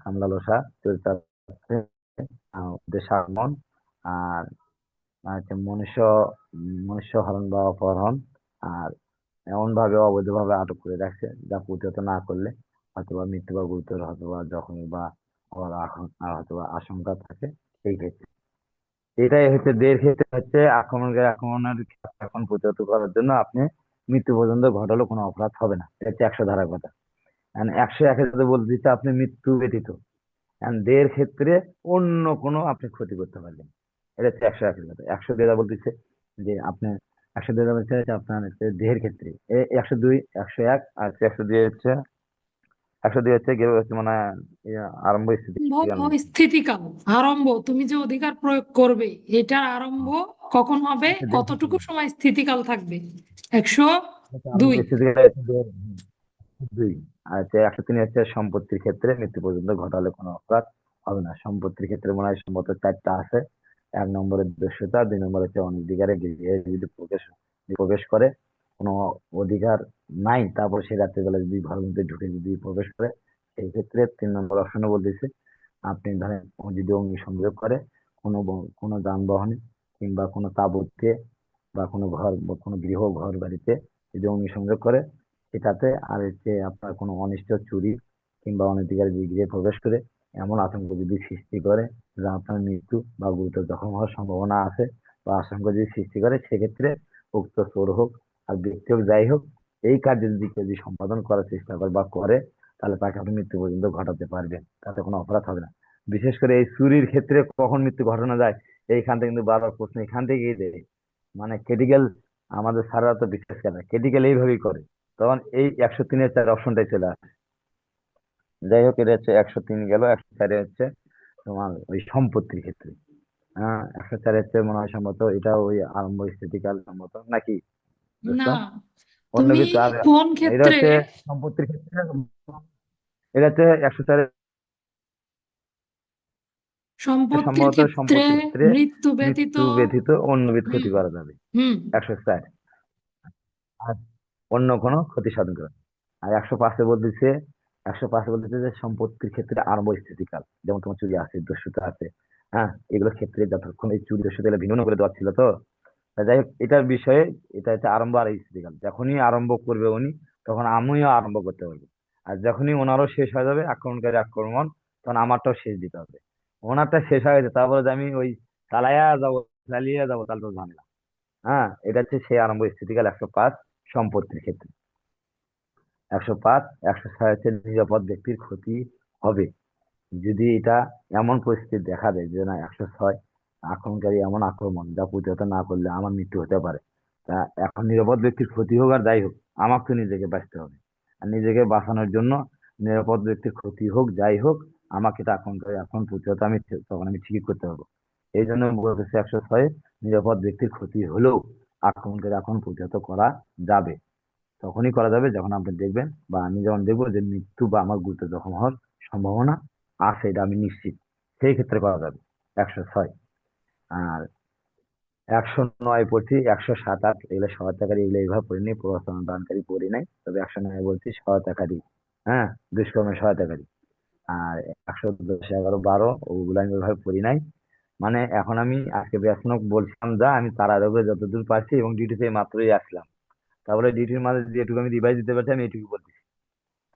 কামলালসা চরিতার্থে, উদ্দেশ্য আগমন। আর হচ্ছে মনুষ্য হরণ বা অপহরণ। আর এমন ভাবে অবৈধভাবে আটক করে রাখছে যা প্রতিহত না করলে হয়তোবা মৃত্যু বা গুরুতর হয়তোবা জখম বা হয়তোবা আশঙ্কা থাকে সেই ক্ষেত্রে। এটাই হচ্ছে দেহের ক্ষেত্রে হচ্ছে আক্রমণের এখন প্রতিহত করার জন্য আপনি মৃত্যু পর্যন্ত ঘটালে কোনো অপরাধ হবে না। এটা হচ্ছে 100 ধারার কথা। 101-এ যদি বলতে দিচ্ছে আপনি মৃত্যু ব্যতীত দেহের ক্ষেত্রে অন্য কোনো আপনি ক্ষতি করতে পারবেন। এটা হচ্ছে 101-এর কথা। 102 বলতেছে যে আপনি 102 বলছে যে আপনার হচ্ছে দেহের ক্ষেত্রে 102, 101 আর 102 হচ্ছে 102 হচ্ছে গেল হচ্ছে মানে আরম্ভ স্থিতি। স্থিতিকাল, আরম্ভ, তুমি যে অধিকার প্রয়োগ করবে এটার আরম্ভ কখন হবে, আচ্ছা, দেহের কতটুকু ক্ষেত্রে সময় স্থিতিকাল থাকবে। 102। আরম্ভ স্থিতি হচ্ছে দেহের, 2। আর হচ্ছে 103 হচ্ছে সম্পত্তির ক্ষেত্রে মৃত্যু পর্যন্ত ঘটালে কোনো অপরাধ হবে না। সম্পত্তির ক্ষেত্রে মনে হয় সম্ভবত 4টা আছে। 1 নম্বরের দস্যুতা, 2 নম্বর হচ্ছে অনধিকারে গৃহে যদি প্রবেশ করে, কোনো অধিকার নাই, তারপর সে রাত্রিবেলা যদি ঘরের মধ্যে ঢুকে যদি প্রবেশ করে, সেই ক্ষেত্রে 3 নম্বর অপশনে বলতেছে আপনি ধরেন ও যদি অগ্নি সংযোগ করে কোনো যানবাহনে কিংবা কোনো তাঁবুতে বা কোনো ঘর বা কোনো ঘর বাড়িতে যদি অগ্নি সংযোগ করে, সেটাতে আর হচ্ছে আপনার কোনো অনিষ্ট চুরি কিংবা অনধিকার গৃহে প্রবেশ করে এমন আতঙ্ক যদি সৃষ্টি করে যা আপনার মৃত্যু বা গুরুতর জখম হওয়ার সম্ভাবনা আছে বা আশঙ্কা যদি সৃষ্টি করে, সেক্ষেত্রে উক্ত চোর হোক আর ব্যক্তি হোক যাই হোক, এই কার্য যদি কেউ যদি সম্পাদন করার চেষ্টা করে বা করে, তাহলে তাকে আপনি মৃত্যু পর্যন্ত ঘটাতে পারবেন, তাতে কোনো অপরাধ হবে না। বিশেষ করে এই চুরির ক্ষেত্রে কখন মৃত্যু ঘটানো যায়, এইখান থেকে কিন্তু বারবার প্রশ্ন এখান থেকেই দেয়। মানে ক্রিটিক্যাল, আমাদের স্যাররা তো বিশ্বাস করে না, ক্রিটিক্যাল এইভাবেই করে, তখন এই 103-এর 4 অপশনটাই চলে আসে। যাই হোক, এটা হচ্ছে 103 গেল। 104-এ হচ্ছে তোমার ওই সম্পত্তির ক্ষেত্রে। 104 হচ্ছে মনে হয় সম্ভবত এটা ওই আরম্ভ স্থিতিকাল সম্মত নাকি দোস্ত? না, অন্য তুমি কিছু আর কোন এটা ক্ষেত্রে হচ্ছে সম্পত্তির ক্ষেত্রে, এটা হচ্ছে 104 সম্পত্তির সম্ভবত ক্ষেত্রে সম্পত্তির ক্ষেত্রে মৃত্যু ব্যতীত। মৃত্যু ব্যতীত অন্যবিধ হুম। ক্ষতি করা যাবে। হুম। 104 আর অন্য কোনো ক্ষতি সাধন করা। আর 105-এ বলতেছে 105 বলতেছে যে সম্পত্তির ক্ষেত্রে আরম্ভ স্থিতিকাল, যেমন তোমার চুরি আছে, দস্যুতা আছে, হ্যাঁ, এগুলোর ক্ষেত্রে যতক্ষণ এই চুরি দস্যুতা এগুলো ভিন্ন করে দেওয়া ছিল তো। তা যাই হোক, এটার বিষয়ে এটা হচ্ছে আরম্ভ আর স্থিতিকাল। যখনই আরম্ভ করবে উনি, তখন আমিও আরম্ভ করতে পারবো। আর যখনই ওনারও শেষ হয়ে যাবে আক্রমণকারী আক্রমণ, তখন আমারটাও শেষ দিতে হবে। ওনারটা শেষ হয়ে গেছে, তারপরে যে আমি ওই চালাইয়া যাবো, চালিয়ে যাবো, তাহলে তো ঝামেলা। হ্যাঁ, এটা হচ্ছে সেই আরম্ভ স্থিতিকাল 105 সম্পত্তির ক্ষেত্রে। 105, 106 হচ্ছে নিরাপদ ব্যক্তির ক্ষতি হবে। যদি এটা এমন পরিস্থিতি দেখা দেয় যে না, 106 আক্রমণকারী এমন আক্রমণ যা প্রতিহত না করলে আমার মৃত্যু হতে পারে, তা এখন নিরাপদ ব্যক্তির ক্ষতি হোক আর যাই হোক, আমাকে তো নিজেকে বাঁচতে হবে। আর নিজেকে বাঁচানোর জন্য নিরাপদ ব্যক্তির ক্ষতি হোক যাই হোক, আমাকে এটা আক্রমণকারী এখন প্রতিহত আমি তখন আমি ঠিকই করতে পারবো। এই জন্য বলতেছে 106 নিরাপদ ব্যক্তির ক্ষতি হলেও আক্রমণকারী এখন প্রতিহত করা যাবে। তখনই করা যাবে যখন আপনি দেখবেন বা আমি যখন দেখবো যে মৃত্যু বা আমার গুরুতর জখম হওয়ার সম্ভাবনা আছে, এটা আমি নিশ্চিত, সেই ক্ষেত্রে করা যাবে 106। আর 109 পড়ছি, 107, 8 এগুলো সহায়তাকারী, এগুলো এইভাবে পড়িনি, প্রভাষণ দানকারী পড়ি নাই, তবে 109 বলছি সহায়তাকারী। হ্যাঁ, দুষ্কর্মের সহায়তাকারী। আর 110, 11, 12 ওগুলো আমি ওইভাবে পড়ি নাই। মানে এখন আমি আজকে ব্যাসনক বলছিলাম যা, আমি তার আগে যতদূর পারছি এবং ডিউটিতে মাত্রই আসলাম, তারপরে ডিউটির মাঝে যেটুকু আমি রিভাইজ দিতে পারছি আমি এটুকু বলতেছি।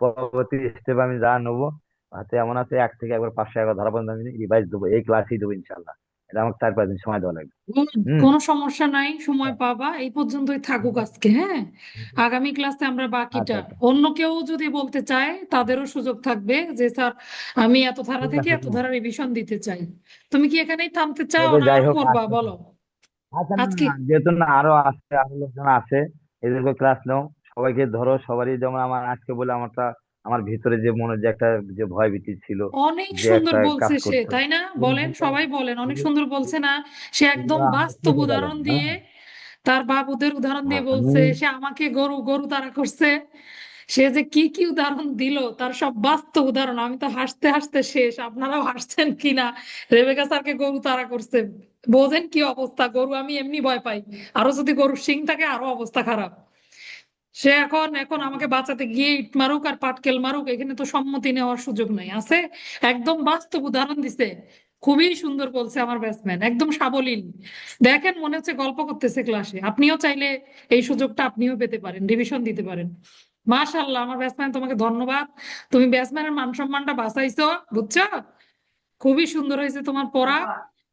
পরবর্তী স্টেপ আমি যা নেবো, হাতে এমন আছে 1 থেকে একবার 500 একবার ধরা পর্যন্ত আমি রিভাইজ দেবো, এই ক্লাসই দেবো ইনশাল্লাহ। এটা আমাকে 4-5 দিন সময় দেওয়া লাগবে। হুম। কোনো সমস্যা নাই, সময় পাবা। এই পর্যন্তই থাকুক আজকে, হ্যাঁ? আগামী ক্লাসে আমরা বাকিটা, আচ্ছা আচ্ছা, অন্য কেউ যদি বলতে চায় তাদেরও সুযোগ থাকবে যে স্যার আমি এত ধারা ঠিক থেকে আছে এত শোনো। ধারা রিভিশন দিতে চাই। তুমি কি এখানেই থামতে চাও তবে না যাই আরো হোক, করবা আজকে বলো? আচ্ছা না আজকে না, যেহেতু না আরো আছে, আরো লোকজন আছে, এদেরকে ক্লাস নাও, সবাইকে ধরো, সবারই যেমন আমার আজকে বলে আমারটা, আমার ভিতরে যে মনে যে একটা যে ভয় ভীতি ছিল, অনেক যে সুন্দর একটা কাজ বলছে সে, করতো, তাই না? এই বলেন, ভয়টা সবাই বলেন অনেক এগুলো সুন্দর বলছে না? সে এগুলো একদম আমার বাস্তব কেটে গেল। উদাহরণ দিয়ে, হ্যাঁ, তার বাবুদের উদাহরণ দিয়ে আমি বলছে সে আমাকে গরু গরু তাড়া করছে। সে যে কি কি উদাহরণ দিল, তার সব বাস্তব উদাহরণ। আমি তো হাসতে হাসতে শেষ, আপনারাও হাসছেন কিনা? রেবেকা স্যারকে গরু তাড়া করছে, বোঝেন কি অবস্থা? গরু আমি এমনি ভয় পাই, আরো যদি গরুর শিং থাকে আরো অবস্থা খারাপ। সে এখন এখন আমাকে বাঁচাতে গিয়ে ইট মারুক আর পাটকেল মারুক, এখানে তো সম্মতি নেওয়ার সুযোগ নাই আছে। একদম বাস্তব উদাহরণ দিছে, খুবই সুন্দর বলছে আমার ব্যাটসম্যান, একদম সাবলীল। দেখেন মনে হচ্ছে গল্প করতেছে ক্লাসে। আপনিও চাইলে এই সুযোগটা আপনিও পেতে পারেন, রিভিশন দিতে পারেন। মাশাআল্লাহ আমার ব্যাটসম্যান, তোমাকে ধন্যবাদ। তুমি ব্যাটসম্যানের মান সম্মানটা বাঁচাইছো, বুঝছো? খুবই সুন্দর হয়েছে তোমার পড়া।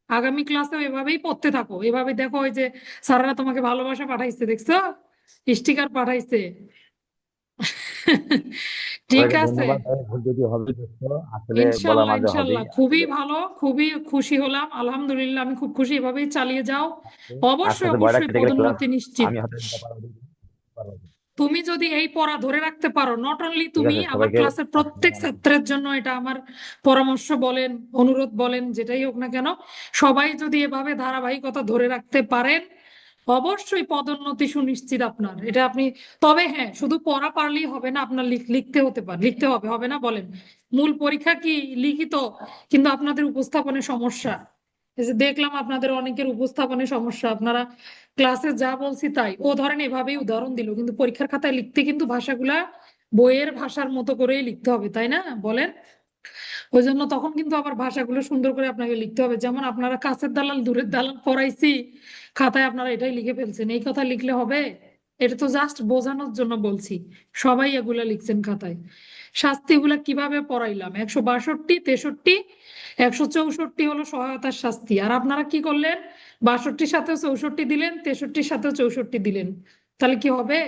আগামী ক্লাসেও এভাবেই পড়তে থাকো, এভাবে দেখো ওই যে স্যাররা তোমাকে ভালোবাসা পাঠাইছে, দেখছো? স্টিকার পাঠাইছে। ঠিক সবাইকে আছে, ধন্যবাদ। ভুল যদি হবে দোস্ত, আসলে বলার ইনশাল্লাহ মাঝে হবেই ইনশাল্লাহ, খুবই আসলে। ভালো, খুবই খুশি হলাম, আলহামদুলিল্লাহ। আমি খুব খুশি, এভাবেই চালিয়ে যাও। আস্তে অবশ্যই আস্তে বয়টা অবশ্যই কেটে গেলে ক্লাস পদোন্নতি নিশ্চিত। আমি হয়তো নিতে পারবো, পারবো। তুমি যদি এই পড়া ধরে রাখতে পারো, নট অনলি ঠিক তুমি, আছে, আমার সবাইকে ক্লাসের প্রত্যেক আসসালামু আলাইকুম। ছাত্রের জন্য এটা আমার পরামর্শ বলেন, অনুরোধ বলেন, যেটাই হোক না কেন, সবাই যদি এভাবে ধারাবাহিকতা ধরে রাখতে পারেন, অবশ্যই পদোন্নতি সুনিশ্চিত আপনার, এটা আপনি। তবে হ্যাঁ, শুধু পড়া পারলেই হবে না, আপনার লিখতে হতে পারে, লিখতে হবে, হবে না বলেন? মূল পরীক্ষা কি লিখিত, কিন্তু আপনাদের উপস্থাপনে সমস্যা। এই যে দেখলাম আপনাদের অনেকের উপস্থাপনে সমস্যা, আপনারা ক্লাসে যা বলছি তাই, ও ধরেন এভাবেই উদাহরণ দিল, কিন্তু পরীক্ষার খাতায় লিখতে কিন্তু ভাষাগুলা বইয়ের ভাষার মতো করেই লিখতে হবে, তাই না বলেন? ওই জন্য তখন কিন্তু আবার ভাষাগুলো সুন্দর করে আপনাকে লিখতে হবে। যেমন আপনারা কাছের দালাল দূরের দালাল পড়াইছি, খাতায় আপনারা এটাই লিখে ফেলছেন, এই কথা লিখলে হবে? এটা তো জাস্ট বোঝানোর জন্য বলছি। সবাই এগুলা লিখছেন খাতায়। শাস্তিগুলা কিভাবে পড়াইলাম, 162, 63, 164 হলো সহায়তার শাস্তি, আর আপনারা কি করলেন? 62-র সাথেও 64 দিলেন, 63-র সাথেও 64 দিলেন। তাহলে কি হবে?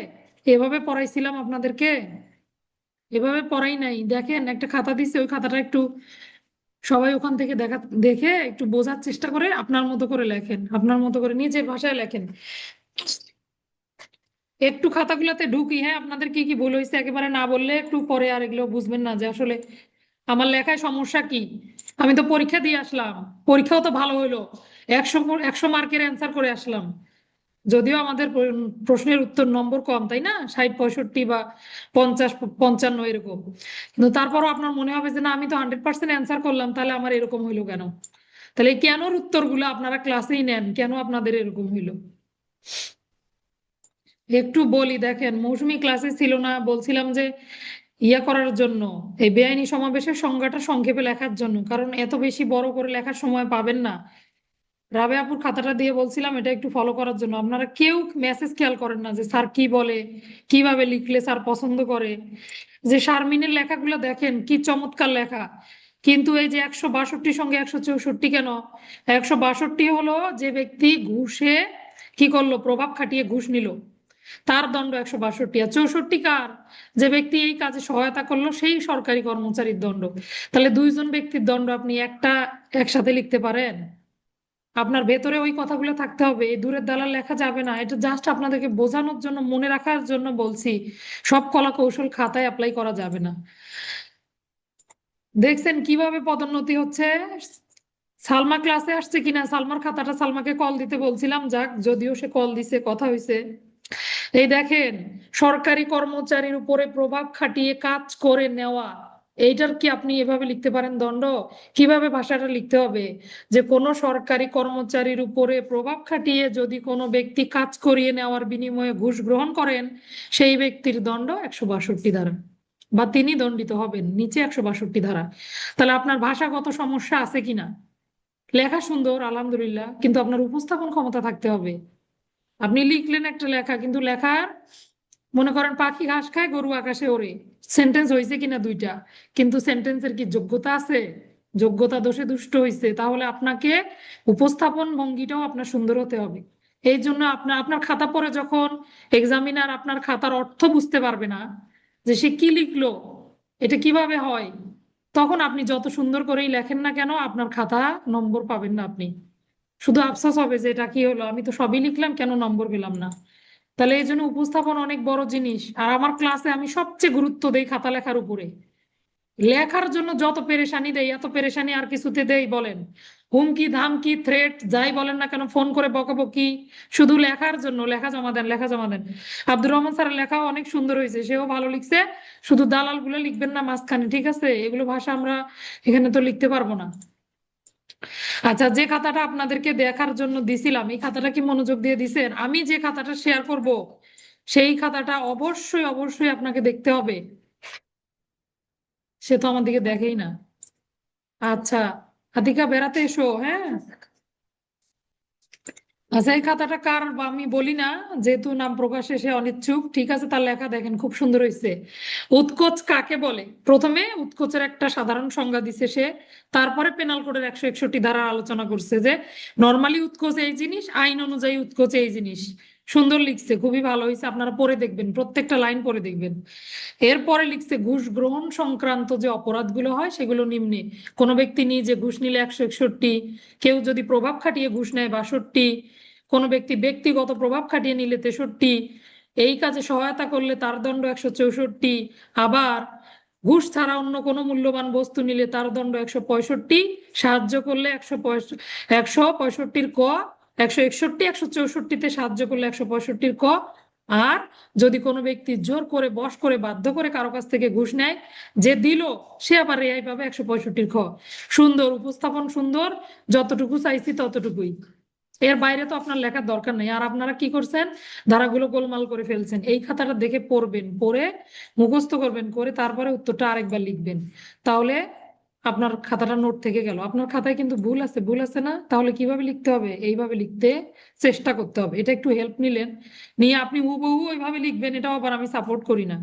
এভাবে পড়াইছিলাম আপনাদেরকে? এভাবে পড়াই নাই। দেখেন একটা খাতা দিছে, ওই খাতাটা একটু সবাই ওখান থেকে দেখে একটু বোঝার চেষ্টা করে আপনার মতো করে লেখেন, আপনার মতো করে নিজের ভাষায় লেখেন। একটু খাতাগুলোতে ঢুকি, হ্যাঁ, আপনাদের কি কি ভুল হয়েছে একেবারে না বললে একটু পরে আর এগুলো বুঝবেন না যে আসলে আমার লেখায় সমস্যা কি। আমি তো পরীক্ষা দিয়ে আসলাম, পরীক্ষাও তো ভালো হইলো, 100 মার্কের অ্যান্সার করে আসলাম। যদিও আমাদের প্রশ্নের উত্তর নম্বর কম, তাই না, 60, 65 বা 50, 55 এরকম, কিন্তু তারপরও আপনার মনে হবে যে না, আমি তো 100% অ্যান্সার করলাম, তাহলে আমার এরকম হইলো কেন? তাহলে এই কেনর উত্তরগুলো আপনারা ক্লাসেই নেন, কেন আপনাদের এরকম হইলো? একটু বলি, দেখেন মৌসুমী ক্লাসে ছিল না, বলছিলাম যে ইয়া করার জন্য, এই বেআইনি সমাবেশের সংজ্ঞাটা সংক্ষেপে লেখার জন্য, কারণ এত বেশি বড় করে লেখার সময় পাবেন না। রাবেয়াপুর খাতাটা দিয়ে বলছিলাম এটা একটু ফলো করার জন্য। আপনারা কেউ মেসেজ খেয়াল করেন না যে স্যার কি বলে, কিভাবে লিখলে স্যার পছন্দ করে। যে শারমিনের লেখাগুলো দেখেন কি চমৎকার লেখা, কিন্তু এই যে 162 সঙ্গে 164 কেন? 162 হলো যে ব্যক্তি ঘুষে কি করলো, প্রভাব খাটিয়ে ঘুষ নিল, তার দণ্ড 162। আর 64 কার? যে ব্যক্তি এই কাজে সহায়তা করলো সেই সরকারি কর্মচারীর দণ্ড। তাহলে দুইজন ব্যক্তির দণ্ড আপনি একসাথে লিখতে পারেন? আপনার ভেতরে ওই কথাগুলো থাকতে হবে, এই দূরের দালাল লেখা যাবে না। এটা জাস্ট আপনাদেরকে বোঝানোর জন্য, মনে রাখার জন্য বলছি। সব কলা কৌশল খাতায় অ্যাপ্লাই করা যাবে না। দেখছেন কিভাবে পদোন্নতি হচ্ছে? সালমা ক্লাসে আসছে কিনা, সালমার খাতাটা সালমাকে কল দিতে বলছিলাম, যাক যদিও সে কল দিছে, কথা হয়েছে। এই দেখেন, সরকারি কর্মচারীর উপরে প্রভাব খাটিয়ে কাজ করে নেওয়া, এইটার কি আপনি এভাবে লিখতে পারেন দণ্ড? কিভাবে ভাষাটা লিখতে হবে? যে কোনো সরকারি কর্মচারীর উপরে প্রভাব খাটিয়ে যদি কোনো ব্যক্তি কাজ করিয়ে নেওয়ার বিনিময়ে ঘুষ গ্রহণ করেন, সেই ব্যক্তির দণ্ড 162 ধারা, বা তিনি দণ্ডিত হবেন, নিচে 162 ধারা। তাহলে আপনার ভাষাগত সমস্যা আছে কিনা? লেখা সুন্দর আলহামদুলিল্লাহ, কিন্তু আপনার উপস্থাপন ক্ষমতা থাকতে হবে। আপনি লিখলেন একটা লেখা, কিন্তু লেখার, মনে করেন পাখি ঘাস খায় গরু আকাশে ওড়ে, সেন্টেন্স হয়েছে কিনা দুইটা, কিন্তু সেন্টেন্সের কি যোগ্যতা আছে? যোগ্যতা দোষে দুষ্ট হয়েছে, তাহলে আপনাকে উপস্থাপন ভঙ্গিটাও আপনার সুন্দর হতে হবে। এই জন্য আপনার আপনার খাতা পড়ে যখন এক্সামিনার আপনার খাতার অর্থ বুঝতে পারবে না, যে সে কি লিখলো, এটা কিভাবে হয়, তখন আপনি যত সুন্দর করেই লেখেন না কেন আপনার খাতা নম্বর পাবেন না আপনি। শুধু আফসোস হবে যে এটা কি হলো, আমি তো সবই লিখলাম, কেন নম্বর পেলাম না। তাহলে এই জন্য উপস্থাপন অনেক বড় জিনিস। আর আমার ক্লাসে আমি সবচেয়ে গুরুত্ব দেই খাতা লেখার উপরে। লেখার জন্য যত পেরেশানি দেই, এত পেরেশানি আর কিছুতে দেই বলেন? হুমকি ধামকি থ্রেট যাই বলেন না কেন, ফোন করে বকাবকি, শুধু লেখার জন্য। লেখা জমা দেন, লেখা জমা দেন। আব্দুর রহমান স্যারের লেখাও অনেক সুন্দর হয়েছে, সেও ভালো লিখছে। শুধু দালাল গুলো লিখবেন না মাঝখানে, ঠিক আছে? এগুলো ভাষা আমরা এখানে তো লিখতে পারবো না। আচ্ছা, যে খাতাটা আপনাদেরকে দেখার জন্য দিছিলাম, এই খাতাটা কি মনোযোগ দিয়ে দিছেন? আমি যে খাতাটা শেয়ার করব, সেই খাতাটা অবশ্যই অবশ্যই আপনাকে দেখতে হবে। সে তো আমার দিকে দেখেই না। আচ্ছা, আতিকা বেড়াতে এসো, হ্যাঁ। আচ্ছা, এই খাতাটা কার বা আমি বলি না, যেহেতু নাম প্রকাশে সে অনিচ্ছুক, ঠিক আছে? তার লেখা দেখেন, খুব সুন্দর হয়েছে। উৎকোচ কাকে বলে? প্রথমে উৎকোচের একটা সাধারণ সংজ্ঞা দিছে সে, তারপরে পেনাল কোডের 161 ধারা আলোচনা করছে যে নর্মালি উৎকোচ এই জিনিস, আইন অনুযায়ী উৎকোচ এই জিনিস। সুন্দর লিখছে, খুবই ভালো হয়েছে, আপনারা পড়ে দেখবেন, প্রত্যেকটা লাইন পড়ে দেখবেন। এরপরে লিখছে ঘুষ গ্রহণ সংক্রান্ত যে অপরাধগুলো হয় সেগুলো নিম্নে: কোনো ব্যক্তি নিজে ঘুষ নিলে 161, কেউ যদি প্রভাব খাটিয়ে ঘুষ নেয় 62, কোনো ব্যক্তি ব্যক্তিগত প্রভাব খাটিয়ে নিলে 63, এই কাজে সহায়তা করলে তার দণ্ড 164, আবার ঘুষ ছাড়া অন্য কোনো মূল্যবান বস্তু নিলে তার দণ্ড 165, সাহায্য করলে 165 ক, 161, 164 সাহায্য করলে 165 ক। আর যদি কোনো ব্যক্তি জোর করে বশ করে বাধ্য করে কারো কাছ থেকে ঘুষ নেয়, যে দিল সে আবার রেহাই পাবে 165 খ। সুন্দর উপস্থাপন, সুন্দর, যতটুকু চাইছি ততটুকুই। এর বাইরে তো আপনার লেখার দরকার নেই। আর আপনারা কি করছেন, ধারাগুলো গোলমাল করে ফেলছেন। এই খাতাটা দেখে পড়বেন, পড়ে মুখস্থ করবেন, করে তারপরে উত্তরটা আরেকবার লিখবেন। তাহলে আপনার খাতাটা নোট থেকে গেল। আপনার খাতায় কিন্তু ভুল আছে, ভুল আছে না? তাহলে কিভাবে লিখতে হবে? এইভাবে লিখতে চেষ্টা করতে হবে। এটা একটু হেল্প নিলেন, নিয়ে আপনি হুবহু ওইভাবে লিখবেন, এটাও আবার আমি সাপোর্ট করি না।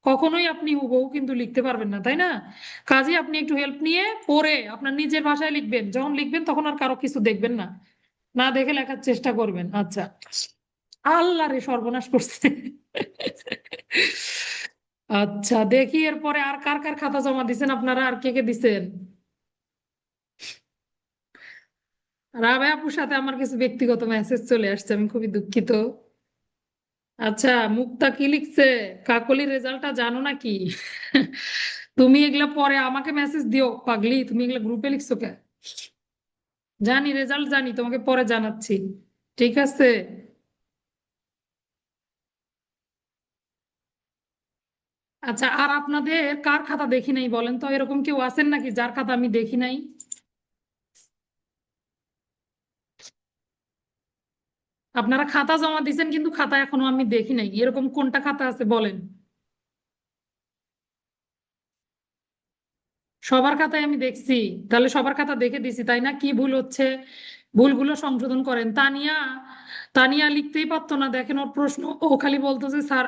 কখনোই আপনি হুবহু কিন্তু লিখতে পারবেন না, তাই না? কাজে আপনি একটু হেল্প নিয়ে পড়ে আপনার নিজের ভাষায় লিখবেন। যখন লিখবেন তখন আর কারো কিছু দেখবেন না, না দেখে লেখার চেষ্টা করবেন। আচ্ছা, আল্লাহ রে সর্বনাশ করছে। আচ্ছা, দেখি এরপরে আর কার কার খাতা জমা দিছেন আপনারা, আর কে কে দিছেন? রাবে আপুর সাথে আমার কিছু ব্যক্তিগত মেসেজ চলে আসছে, আমি খুবই দুঃখিত। আচ্ছা, মুক্তা কি লিখছে? কাকলি রেজাল্টটা জানো নাকি? তুমি এগুলা পরে আমাকে মেসেজ দিও পাগলি, তুমি এগুলা গ্রুপে লিখছো কে? জানি, রেজাল্ট জানি, তোমাকে পরে জানাচ্ছি, ঠিক আছে? আচ্ছা, আর আপনাদের কার খাতা দেখি নাই বলেন তো? এরকম কেউ আছেন নাকি যার খাতা আমি দেখি নাই? আপনারা খাতা জমা দিয়েছেন কিন্তু খাতা এখনো আমি দেখি নাই, এরকম কোনটা খাতা আছে বলেন? সবার খাতায় আমি দেখছি, তাহলে সবার খাতা দেখে দিছি তাই না, কি ভুল হচ্ছে ভুলগুলো সংশোধন করেন। তানিয়া, তানিয়া লিখতেই পারতো না, দেখেন ওর প্রশ্ন, ও খালি বলতো যে স্যার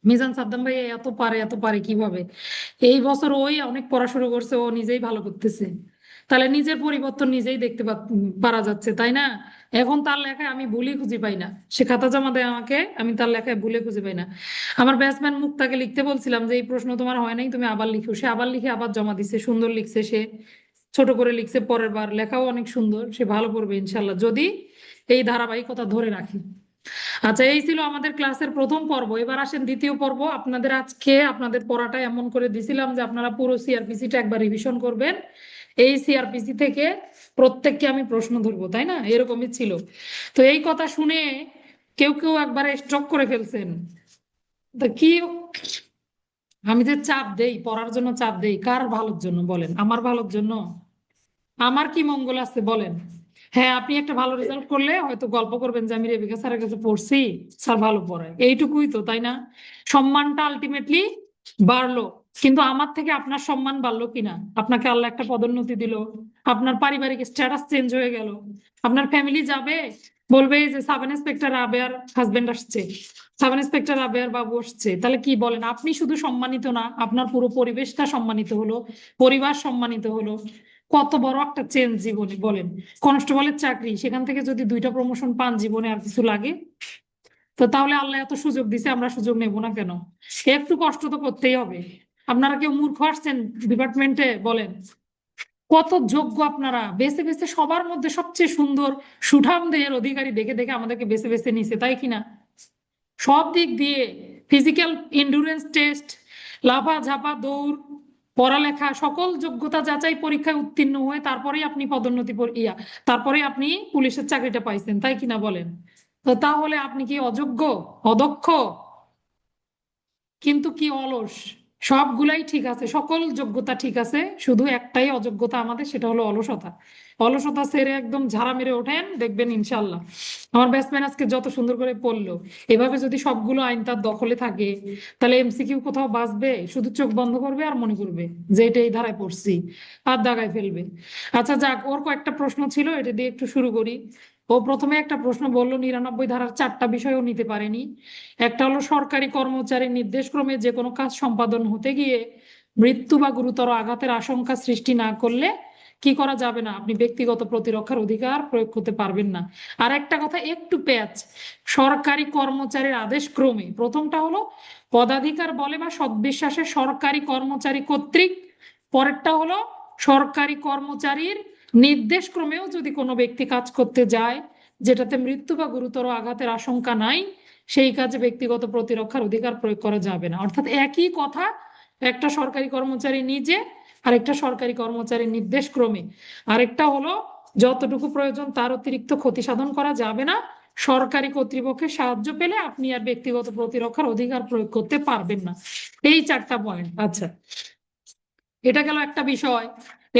মিজান সাদ্দাম ভাই এত পারে এত পারে কিভাবে। এই বছর ওই অনেক পড়া শুরু করছে, ও নিজেই ভালো করতেছে, তাহলে নিজের পরিবর্তন নিজেই দেখতে পারা যাচ্ছে তাই না। এখন তার লেখায় আমি ভুলই খুঁজে পাই না, সে খাতা জমা দেয় আমাকে, আমি তার লেখায় ভুলে খুঁজে পাই না। আমার ব্যাটসম্যান মুক্তাকে লিখতে বলছিলাম যে এই প্রশ্ন তোমার হয় নাই, তুমি আবার লিখো, সে আবার লিখে আবার জমা দিচ্ছে, সুন্দর লিখছে সে, ছোট করে লিখছে, পরের বার লেখাও অনেক সুন্দর, সে ভালো করবে ইনশাল্লাহ যদি এই ধারাবাহিকতা ধরে রাখি। আচ্ছা, এই ছিল আমাদের ক্লাসের প্রথম পর্ব। এবার আসেন দ্বিতীয় পর্ব। আপনাদের আজকে আপনাদের পড়াটা এমন করে দিছিলাম যে আপনারা পুরো সিআরপিসিটা একবার রিভিশন করবেন। এই সিআরপিসি থেকে প্রত্যেককে আমি প্রশ্ন ধরবো, তাই না, এরকমই ছিল। তো এই কথা শুনে কেউ কেউ একবারে স্ট্রক করে ফেলছেন। তা কি, আমি যে চাপ দেই, পড়ার জন্য চাপ দেই কার ভালোর জন্য বলেন? আমার ভালোর জন্য? আমার কি মঙ্গল আছে বলেন? হ্যাঁ, আপনি একটা ভালো রেজাল্ট করলে হয়তো গল্প করবেন যে আমি রেবিকা স্যারের কাছে পড়ছি, স্যার ভালো পড়ায়, এইটুকুই তো, তাই না? সম্মানটা আলটিমেটলি বাড়লো, কিন্তু আমার থেকে আপনার সম্মান বাড়লো কিনা? আপনাকে আল্লাহ একটা পদোন্নতি দিল, আপনার পারিবারিক স্ট্যাটাস চেঞ্জ হয়ে গেল, আপনার ফ্যামিলি যাবে বলবে যে সাব ইন্সপেক্টর রাবেয়ার হাজবেন্ড আসছে, সাব ইন্সপেক্টর রাবেয়ার বাবু আসছে, তাহলে কি বলেন? আপনি শুধু সম্মানিত না, আপনার পুরো পরিবেশটা সম্মানিত হলো, পরিবার সম্মানিত হলো। কত বড় একটা চেঞ্জ জীবনে বলেন। কনস্টেবলের চাকরি, সেখান থেকে যদি 2টা প্রমোশন পান জীবনে, আর কিছু লাগে? তো তাহলে আল্লাহ এত সুযোগ দিছে, আমরা সুযোগ নেব না কেন? একটু কষ্ট তো করতেই হবে। আপনারা কেউ মূর্খ আসছেন ডিপার্টমেন্টে বলেন? কত যোগ্য আপনারা, বেছে বেছে সবার মধ্যে সবচেয়ে সুন্দর সুঠাম দেহের অধিকারী দেখে দেখে আমাদেরকে বেছে বেছে নিছে, তাই কিনা? সব দিক দিয়ে, ফিজিক্যাল এন্ডুরেন্স টেস্ট, লাফা ঝাপা দৌড়, পড়ালেখা, সকল যোগ্যতা যাচাই পরীক্ষায় উত্তীর্ণ হয়ে তারপরেই আপনি পদোন্নতি তারপরে আপনি পুলিশের চাকরিটা পাইছেন, তাই কিনা বলেন? তো তাহলে আপনি কি অযোগ্য, অদক্ষ, কিন্তু কি অলস? সবগুলাই ঠিক আছে, সকল যোগ্যতা ঠিক আছে, শুধু একটাই অযোগ্যতা আমাদের, সেটা হলো অলসতা। অলসতা ছেড়ে একদম ঝাড়া মেরে ওঠেন, দেখবেন ইনশাল্লাহ। আমার ব্যাটসম্যান আজকে যত সুন্দর করে পড়লো, এভাবে যদি সবগুলো আইন তার দখলে থাকে, তাহলে এমসিকিউ কোথাও বাঁচবে? শুধু চোখ বন্ধ করবে আর মনে করবে যে এটা এই ধারায় পড়ছি, আর দাগায় ফেলবে। আচ্ছা যাক, ওর কয়েকটা প্রশ্ন ছিল, এটা দিয়ে একটু শুরু করি। ও প্রথমে একটা প্রশ্ন বললো 99 ধারার 4টা বিষয়ও নিতে পারেনি। একটা হলো সরকারি কর্মচারীর নির্দেশক্রমে যে কোনো কাজ সম্পাদন হতে গিয়ে মৃত্যু বা গুরুতর আঘাতের আশঙ্কা সৃষ্টি না করলে কি করা যাবে না, আপনি ব্যক্তিগত প্রতিরক্ষার অধিকার প্রয়োগ করতে পারবেন না। আর একটা কথা একটু পেঁয়াজ, সরকারি কর্মচারীর আদেশ ক্রমে, প্রথমটা হলো পদাধিকার বলে বা সদ্বিশ্বাসে সরকারি কর্মচারী কর্তৃক, পরেরটা হলো সরকারি কর্মচারীর নির্দেশ ক্রমেও যদি কোনো ব্যক্তি কাজ করতে যায় যেটাতে মৃত্যু বা গুরুতর আঘাতের আশঙ্কা নাই, সেই কাজে ব্যক্তিগত প্রতিরক্ষার অধিকার প্রয়োগ করা যাবে না। অর্থাৎ একই কথা, একটা সরকারি কর্মচারী নিজে, আরেকটা সরকারি কর্মচারীর নির্দেশ ক্রমে, আরেকটা হলো যতটুকু প্রয়োজন তার অতিরিক্ত ক্ষতি সাধন করা যাবে না, সরকারি কর্তৃপক্ষের সাহায্য পেলে আপনি আর ব্যক্তিগত প্রতিরক্ষার অধিকার প্রয়োগ করতে পারবেন না। এই 4টা পয়েন্ট। আচ্ছা, এটা গেল একটা বিষয়।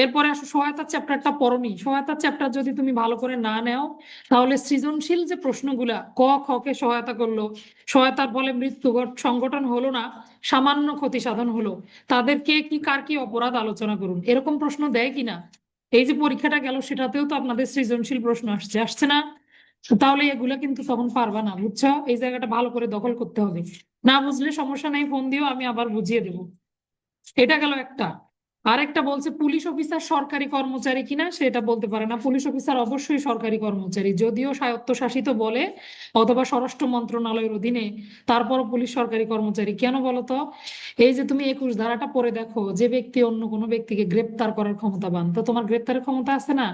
এরপরে আসো সহায়তার চ্যাপ্টারটা পড়নি। সহায়তার চ্যাপ্টার যদি তুমি ভালো করে না নেও, তাহলে সৃজনশীল যে প্রশ্নগুলা ক খ কে সহায়তা করলো, সহায়তার ফলে মৃত্যু সংঘটন হলো না, সামান্য ক্ষতি সাধন হলো, তাদেরকে কি কার কি অপরাধ আলোচনা করুন, এরকম প্রশ্ন দেয় কিনা? এই যে পরীক্ষাটা গেল সেটাতেও তো আপনাদের সৃজনশীল প্রশ্ন আসছে, আসছে না? তাহলে এগুলা কিন্তু তখন পারবা না, বুঝছো? এই জায়গাটা ভালো করে দখল করতে হবে। না বুঝলে সমস্যা নেই, ফোন দিও, আমি আবার বুঝিয়ে দেবো। এটা গেল একটা। আরেকটা বলছে পুলিশ অফিসার সরকারি কর্মচারী কিনা, সেটা বলতে পারে না। পুলিশ অফিসার অবশ্যই সরকারি কর্মচারী, যদিও স্বায়ত্তশাসিত বলে অথবা স্বরাষ্ট্র মন্ত্রণালয়ের অধীনে, তারপরও পুলিশ সরকারি কর্মচারী। কেন বলতো? এই যে তুমি 21 ধারাটা পড়ে দেখো, যে ব্যক্তি অন্য কোনো ব্যক্তিকে গ্রেপ্তার করার ক্ষমতাবান, তো তোমার গ্রেপ্তারের ক্ষমতা আছে না?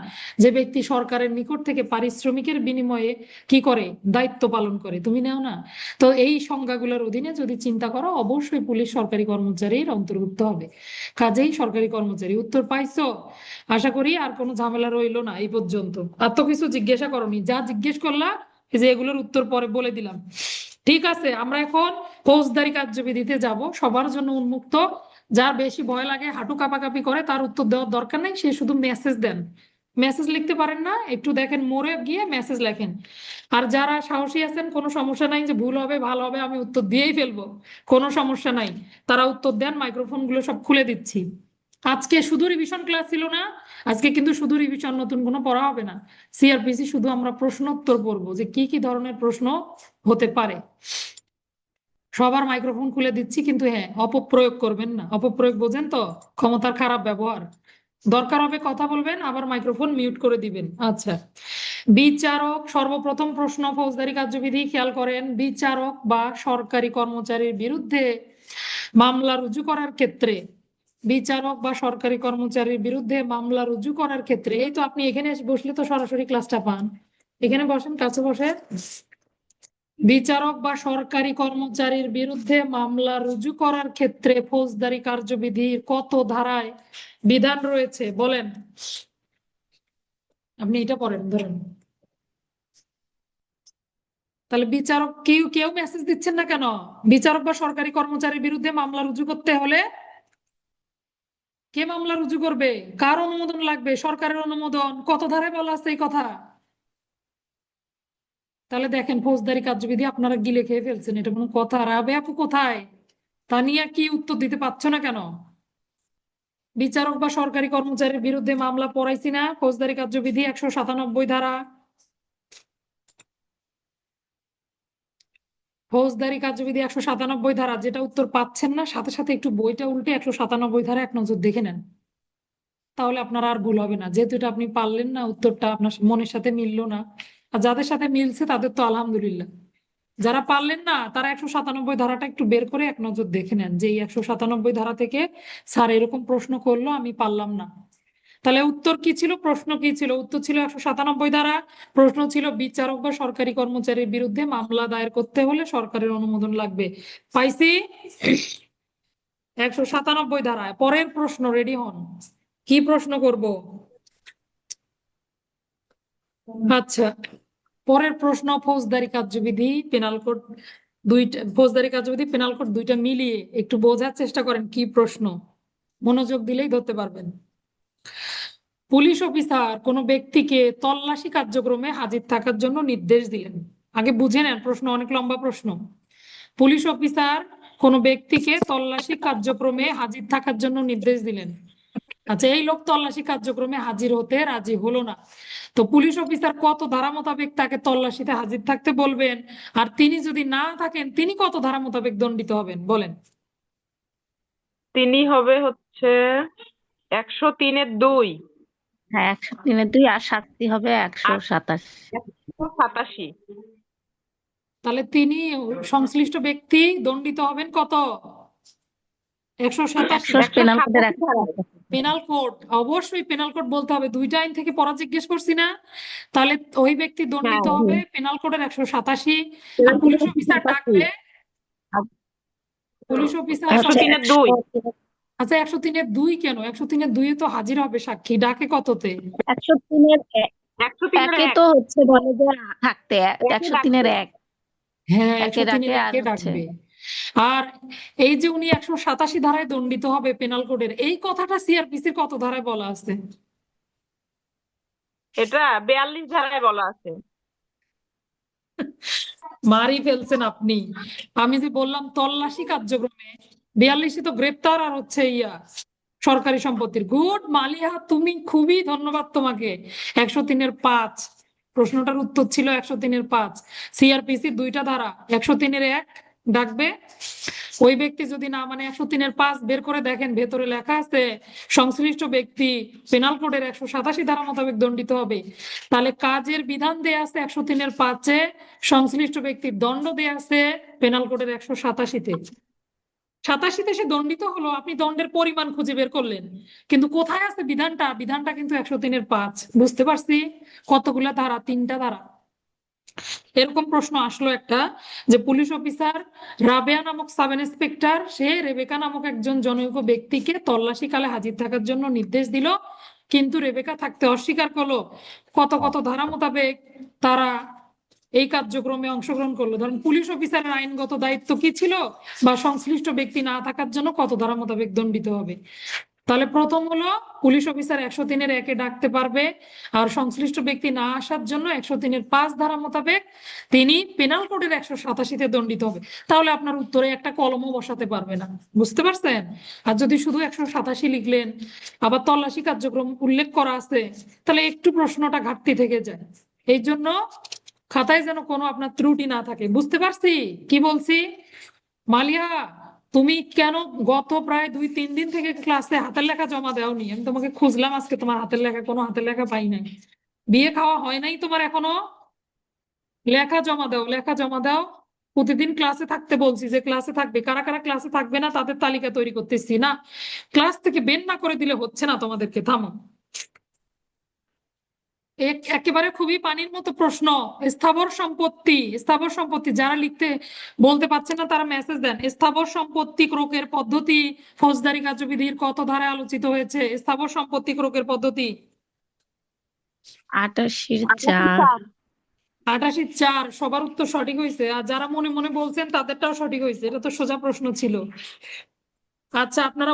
যে ব্যক্তি সরকারের নিকট থেকে পারিশ্রমিকের বিনিময়ে কি করে, দায়িত্ব পালন করে, তুমি নেও না? তো এই সংজ্ঞাগুলোর অধীনে যদি চিন্তা করো, অবশ্যই পুলিশ সরকারি কর্মচারীর অন্তর্ভুক্ত হবে। কাজেই সরকারি কর্মচারী। উত্তর পাইছো? আশা করি আর কোনো ঝামেলা রইলো না এই পর্যন্ত। আর তো কিছু জিজ্ঞাসা করনি, যা জিজ্ঞেস করলা এই যে এগুলোর উত্তর পরে বলে দিলাম। ঠিক আছে, আমরা এখন ফৌজদারি কার্যবিধিতে যাব, সবার জন্য উন্মুক্ত। যার বেশি ভয় লাগে, হাঁটু কাঁপাকাঁপি করে, তার উত্তর দেওয়ার দরকার নেই, সে শুধু মেসেজ দেন। মেসেজ লিখতে পারেন না, একটু দেখেন মোড়ে গিয়ে মেসেজ লেখেন। আর যারা সাহসী আছেন, কোনো সমস্যা নাই যে ভুল হবে ভালো হবে আমি উত্তর দিয়েই ফেলবো, কোনো সমস্যা নাই, তারা উত্তর দেন, মাইক্রোফোন গুলো সব খুলে দিচ্ছি। আজকে শুধু রিভিশন ক্লাস ছিল না, আজকে কিন্তু শুধু রিভিশন, নতুন কোনো পড়া হবে না। সিআরপিসি শুধু আমরা প্রশ্ন উত্তর পড়বো যে কি কি ধরনের প্রশ্ন হতে পারে। সবার মাইক্রোফোন খুলে দিচ্ছি, কিন্তু হ্যাঁ, অপপ্রয়োগ করবেন না। অপপ্রয়োগ বোঝেন তো, ক্ষমতার খারাপ ব্যবহার। দরকার হবে কথা বলবেন, আবার মাইক্রোফোন মিউট করে দিবেন। আচ্ছা, বিচারক, সর্বপ্রথম প্রশ্ন ফৌজদারি কার্যবিধি, খেয়াল করেন। বিচারক বা সরকারি কর্মচারীর বিরুদ্ধে মামলা রুজু করার ক্ষেত্রে, বিচারক বা সরকারি কর্মচারীর বিরুদ্ধে মামলা রুজু করার ক্ষেত্রে, এই তো আপনি এখানে এসে বসলে তো সরাসরি ক্লাসটা পান। এখানে বসেন, কাছে বসে। বিচারক বা সরকারি কর্মচারীর বিরুদ্ধে মামলা রুজু করার ক্ষেত্রে ফৌজদারি কার্যবিধির কত ধারায় বিধান রয়েছে বলেন। আপনি এটা পড়েন, ধরেন। তাহলে বিচারক, কেউ কেউ মেসেজ দিচ্ছেন না কেন? বিচারক বা সরকারি কর্মচারীর বিরুদ্ধে মামলা রুজু করতে হলে কে মামলা রুজু করবে? কার অনুমোদন লাগবে? সরকারের অনুমোদন। কত ধারায় বলা আছে এই কথা? তাহলে দেখেন, ফৌজদারি কার্যবিধি আপনারা গিলে খেয়ে ফেলছেন, এটা কোনো কথা? রাবে আপু কোথায়? তানিয়া কি উত্তর দিতে পারছো না কেন? বিচারক বা সরকারি কর্মচারীর বিরুদ্ধে মামলা পড়াইছি না, ফৌজদারি কার্যবিধি 197 ধারা। ফৌজদারি কার্যবিধি 197 ধারা, যেটা উত্তর পাচ্ছেন না, সাথে সাথে একটু বইটা উল্টে 197 ধারা এক নজর দেখে নেন, তাহলে আপনার আর ভুল হবে না। যেহেতু এটা আপনি পারলেন না, উত্তরটা আপনার মনের সাথে মিললো না। আর যাদের সাথে মিলছে তাদের তো আলহামদুলিল্লাহ। যারা পারলেন না, তারা 197 ধারাটা একটু বের করে এক নজর দেখে নেন, যে এই 197 ধারা থেকে স্যার এরকম প্রশ্ন করলো, আমি পারলাম না। তাহলে উত্তর কি ছিল? প্রশ্ন কি ছিল? উত্তর ছিল 197 ধারা। প্রশ্ন ছিল বিচারক বা সরকারি কর্মচারীর বিরুদ্ধে মামলা দায়ের করতে হলে সরকারের অনুমোদন লাগবে। পাইছি? 197 ধারায় পরের প্রশ্ন, রেডি হন। কি প্রশ্ন করব? আচ্ছা, পরের প্রশ্ন ফৌজদারি কার্যবিধি, পেনাল কোড, দুইটা ফৌজদারি কার্যবিধি, পেনাল কোড দুইটা মিলিয়ে একটু বোঝার চেষ্টা করেন কি প্রশ্ন। মনোযোগ দিলেই ধরতে পারবেন। পুলিশ অফিসার কোনো ব্যক্তিকে তল্লাশি কার্যক্রমে হাজির থাকার জন্য নির্দেশ দিলেন। আগে বুঝে নেন, প্রশ্ন অনেক লম্বা প্রশ্ন। পুলিশ অফিসার কোনো ব্যক্তিকে তল্লাশি কার্যক্রমে হাজির থাকার জন্য নির্দেশ দিলেন। আচ্ছা, এই লোক তল্লাশি কার্যক্রমে হাজির হতে রাজি হলো না, তো পুলিশ অফিসার কত ধারা মোতাবেক তাকে তল্লাশিতে হাজির থাকতে বলবেন? আর তিনি যদি না থাকেন, তিনি কত ধারা মোতাবেক দণ্ডিত হবেন বলেন। তিনি হবে হচ্ছে 103-এর 2। হ্যাঁ, 103-এর 2, আর শাস্তি হবে আর 127। 187। তাহলে তিনি, সংশ্লিষ্ট ব্যক্তি দণ্ডিত হবেন কত? 187। পেনাল কোডের 187 ধারা। পেনাল কোড, অবশ্যই পেনাল কোড বলতে হবে। দুইটা আইন থেকে পড়া জিজ্ঞেস করছি না? তাহলে ওই ব্যক্তি দণ্ডিত হ্যাঁ, হবে পেনাল কোডের 187। আর পুলিশ অফিসার ডাকলে, পুলিশ অফিসার 103-এর 2। আচ্ছা, 103-এর 2 কেন? 103-এর 2 তো হাজির হবে সাক্ষী, ডাকে কততে? 103-এর 103-এর একে 1। তো হচ্ছে বলে যে থাকতে, একে 103-এর ডাকবে। 1 হ্যাঁ, একে ডাকে, 103-এর আর 1-এ হচ্ছে ডাকবে। আর এই যে উনি 187 ধারায় দণ্ডিত হবে পেনাল কোডের, এই কথাটা সিআরপিসির কত ধারায় বলা আছে? এটা 42 ধারায় বলা আছে। মারি ফেলছেন আপনি। আমি যে বললাম তল্লাশি কার্যক্রমে, 42 তো গ্রেপ্তার আর হচ্ছে ইয়া সরকারি সম্পত্তির। গুড মালিহা, তুমি খুবই ধন্যবাদ তোমাকে। 103-এর 5, প্রশ্নটার উত্তর ছিল 103-এর 5। সিআরপিসি দুইটা ধারা, 103-এর 1 ডাকবে। ওই ব্যক্তি যদি না মানে 103-এর 5 বের করে দেখেন, ভেতরে লেখা আছে সংশ্লিষ্ট ব্যক্তি পেনাল কোডের 187 ধারা মোতাবেক দণ্ডিত হবে। তাহলে কাজের বিধান দেয়া আছে 103-এর 5-এ, সংশ্লিষ্ট ব্যক্তির দণ্ড দেয়া আছে পেনাল কোডের 187-তে। 87-তে সে দণ্ডিত হলো, আপনি দণ্ডের পরিমাণ খুঁজে বের করলেন, কিন্তু কোথায় আছে বিধানটা? বিধানটা কিন্তু 103-এর 5। বুঝতে পারছি কতগুলা ধারা? 3টা ধারা। এরকম প্রশ্ন আসলো একটা, যে পুলিশ অফিসার রাবেয়া নামক সাব ইন্সপেক্টর, সে রেবেকা নামক একজন জনৈক ব্যক্তিকে তল্লাশি কালে হাজির থাকার জন্য নির্দেশ দিল, কিন্তু রেবেকা থাকতে অস্বীকার করলো। কত কত ধারা মোতাবেক তারা এই কার্যক্রমে অংশগ্রহণ করলো? ধরেন পুলিশ অফিসারের আইনগত দায়িত্ব কি ছিল, বা সংশ্লিষ্ট ব্যক্তি না থাকার জন্য কত ধারা মোতাবেক দণ্ডিত হবে? তাহলে প্রথম হলো পুলিশ অফিসার 103-1 ডাকতে পারবে, আর সংশ্লিষ্ট ব্যক্তি না আসার জন্য 103-5 ধারা মোতাবেক তিনি পেনাল কোডের 187-তে দণ্ডিত হবে। তাহলে আপনার উত্তরে একটা কলমও বসাতে পারবে না, বুঝতে পারছেন? আর যদি শুধু 187 লিখলেন, আবার তল্লাশি কার্যক্রম উল্লেখ করা আছে, তাহলে একটু প্রশ্নটা ঘাটতি থেকে যায়। এই জন্য খাতায় যেন কোনো আপনার ত্রুটি না থাকে। বুঝতে পারছি কি বলছি? মালিয়া, তুমি কেন গত প্রায় 2-3 দিন থেকে ক্লাসে হাতের লেখা জমা দাওনি? আমি তোমাকে খুঁজলাম, আজকে তোমার হাতের লেখা, কোনো হাতের লেখা পাই নাই। বিয়ে খাওয়া হয় নাই তোমার এখনো? লেখা জমা দাও, লেখা জমা দাও। প্রতিদিন ক্লাসে থাকতে বলছি, যে ক্লাসে থাকবে। কারা কারা ক্লাসে থাকবে না তাদের তালিকা তৈরি করতেছি না। ক্লাস থেকে বের না করে দিলে হচ্ছে না তোমাদেরকে। থামো। একেবারে খুবই পানির মতো প্রশ্ন। স্থাবর সম্পত্তি, স্থাবর সম্পত্তি যারা লিখতে বলতে পারছেন না তারা মেসেজ দেন। স্থাবর সম্পত্তি ক্রোকের পদ্ধতি ফৌজদারি কার্যবিধির কত ধারায় আলোচিত হয়েছে? স্থাবর সম্পত্তি ক্রোকের পদ্ধতি 88-4। 88-4। সবার উত্তর সঠিক হয়েছে, আর যারা মনে মনে বলছেন তাদেরটাও সঠিক হয়েছে। এটা তো সোজা প্রশ্ন ছিল। আচ্ছা, আপনারা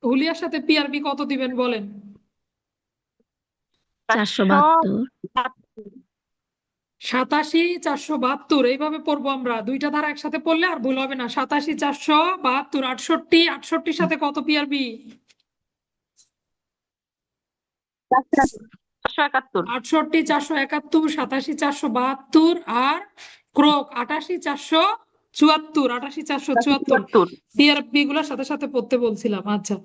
হুলিয়ার সাথে পিআরবি কত দিবেন বলেন? 472। 87-472 এইভাবে পড়বো আমরা। দুইটা ধারা একসাথে পড়লে আর ভুল হবে না। 87-472, 68 সাথে কত পিআরবি? 471। 68-471, 87-472, আর ক্রোক 88-474। 88-474 74। পিআরবি গুলোর সাথে সাথে পড়তে বলছিলাম। আচ্ছা,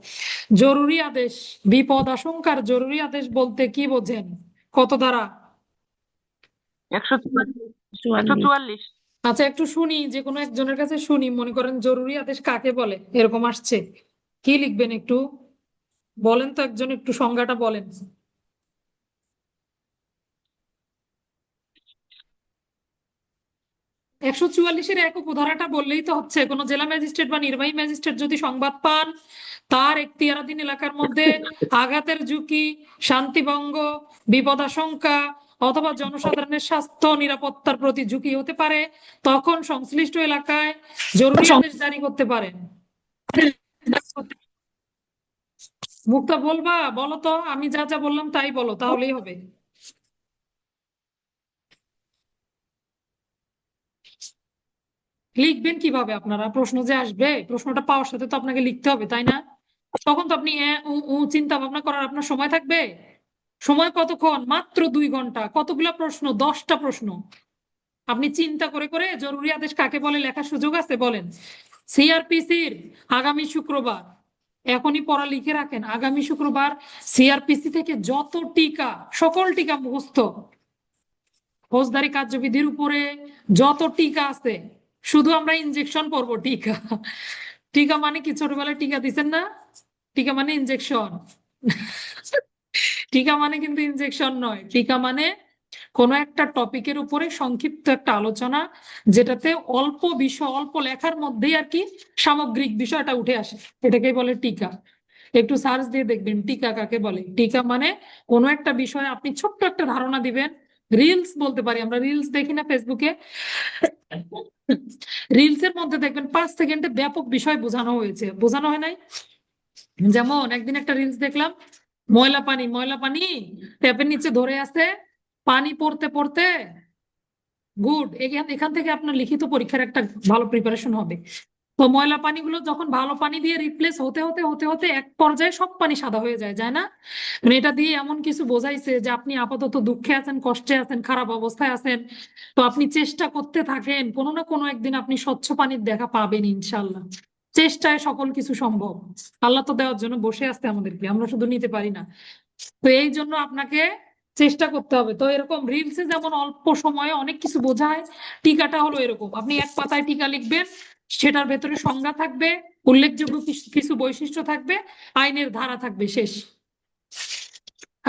জরুরি আদেশ, বিপদ আশঙ্কার জরুরি আদেশ বলতে কি বোঝেন? কত ধারা? 144। আচ্ছা, একটু শুনি, যে কোনো একজনের কাছে শুনি। মনে করেন জরুরি আদেশ কাকে বলে, এরকম আসছে, কি লিখবেন একটু বলেন তো, একজন একটু সংজ্ঞাটা বলেন। 144-1 উপধারাটা বললেই তো হচ্ছে, কোনো জেলা ম্যাজিস্ট্রেট বা নির্বাহী ম্যাজিস্ট্রেট যদি সংবাদ পান তার এখতিয়ারাধীন এলাকার মধ্যে আঘাতের ঝুঁকি, শান্তিভঙ্গ, বিপদাশঙ্কা অথবা জনসাধারণের স্বাস্থ্য নিরাপত্তার প্রতি ঝুঁকি হতে পারে, তখন সংশ্লিষ্ট এলাকায় জরুরি আদেশ জারি করতে পারেন। মুক্তা বলবা? বলো তো, আমি যা যা বললাম তাই বলো, তাহলেই হবে। লিখবেন কিভাবে আপনারা? প্রশ্ন যে আসবে, প্রশ্নটা পাওয়ার সাথে তো আপনাকে লিখতে হবে, তাই না? তখন তো আপনি চিন্তা ভাবনা করার আপনার সময় থাকবে। সময় কতক্ষণ? মাত্র 2 ঘন্টা। কতগুলা প্রশ্ন? 10টা প্রশ্ন। আপনি চিন্তা করে করে জরুরি আদেশ কাকে বলে লেখার সুযোগ আছে বলেন? সিআরপিসির আগামী শুক্রবার, এখনই পড়া লিখে রাখেন, আগামী শুক্রবার সিআরপিসি থেকে যত টিকা, সকল টিকা মুখস্থ, ফৌজদারি কার্যবিধির উপরে যত টিকা আছে, শুধু আমরা ইনজেকশন পড়বো। টিকা, টিকা মানে কি? ছোটবেলায় টিকা দিচ্ছেন না? টিকা মানে ইনজেকশন। টিকা মানে কিন্তু ইনজেকশন নয়। টিকা মানে কোন একটা টপিকের উপরে সংক্ষিপ্ত একটা আলোচনা, যেটাতে অল্প বিষয়, অল্প লেখার মধ্যেই আর কি সামগ্রিক বিষয়টা উঠে আসে, এটাকে বলে টিকা। একটু সার্চ দিয়ে দেখবেন টিকা কাকে বলে। টিকা মানে কোনো একটা বিষয়ে আপনি ছোট্ট একটা ধারণা দিবেন। রিলস বলতে পারি আমরা, রিলস দেখি না ফেসবুকে? রিলস এর মধ্যে দেখবেন 5 সেকেন্ডে ব্যাপক বিষয় বোঝানো হয়েছে, বোঝানো হয় নাই? যেমন একদিন একটা রিলস দেখলাম, ময়লা পানি, ময়লা পানি ট্যাপের নিচে ধরে আছে, পানি পড়তে পড়তে গুড। এখান থেকে আপনার লিখিত পরীক্ষার একটা ভালো প্রিপারেশন হবে। তো ময়লা পানিগুলো যখন ভালো পানি দিয়ে রিপ্লেস হতে হতে হতে হতে এক পর্যায়ে সব পানি সাদা হয়ে যায়, যায় না? মানে এটা দিয়ে এমন কিছু বোঝাইছে যে আপনি আপাতত দুঃখে আছেন, কষ্টে আছেন, খারাপ অবস্থায় আছেন, তো আপনি চেষ্টা করতে থাকেন, কোনো না কোনো একদিন আপনি স্বচ্ছ পানির দেখা পাবেন ইনশাল্লাহ। চেষ্টায় সকল কিছু সম্ভব। আল্লাহ তো দেওয়ার জন্য বসে আসতে আমাদেরকে, আমরা শুধু নিতে পারি না। তো এই জন্য আপনাকে চেষ্টা করতে হবে। তো এরকম রিলসে যেমন অল্প সময়ে অনেক কিছু বোঝায়, টিকাটা হলো এরকম। আপনি এক পাতায় টিকা লিখবেন, সেটার ভেতরে সংজ্ঞা থাকবে, উল্লেখযোগ্য কিছু বৈশিষ্ট্য থাকবে, আইনের ধারা থাকবে, শেষ।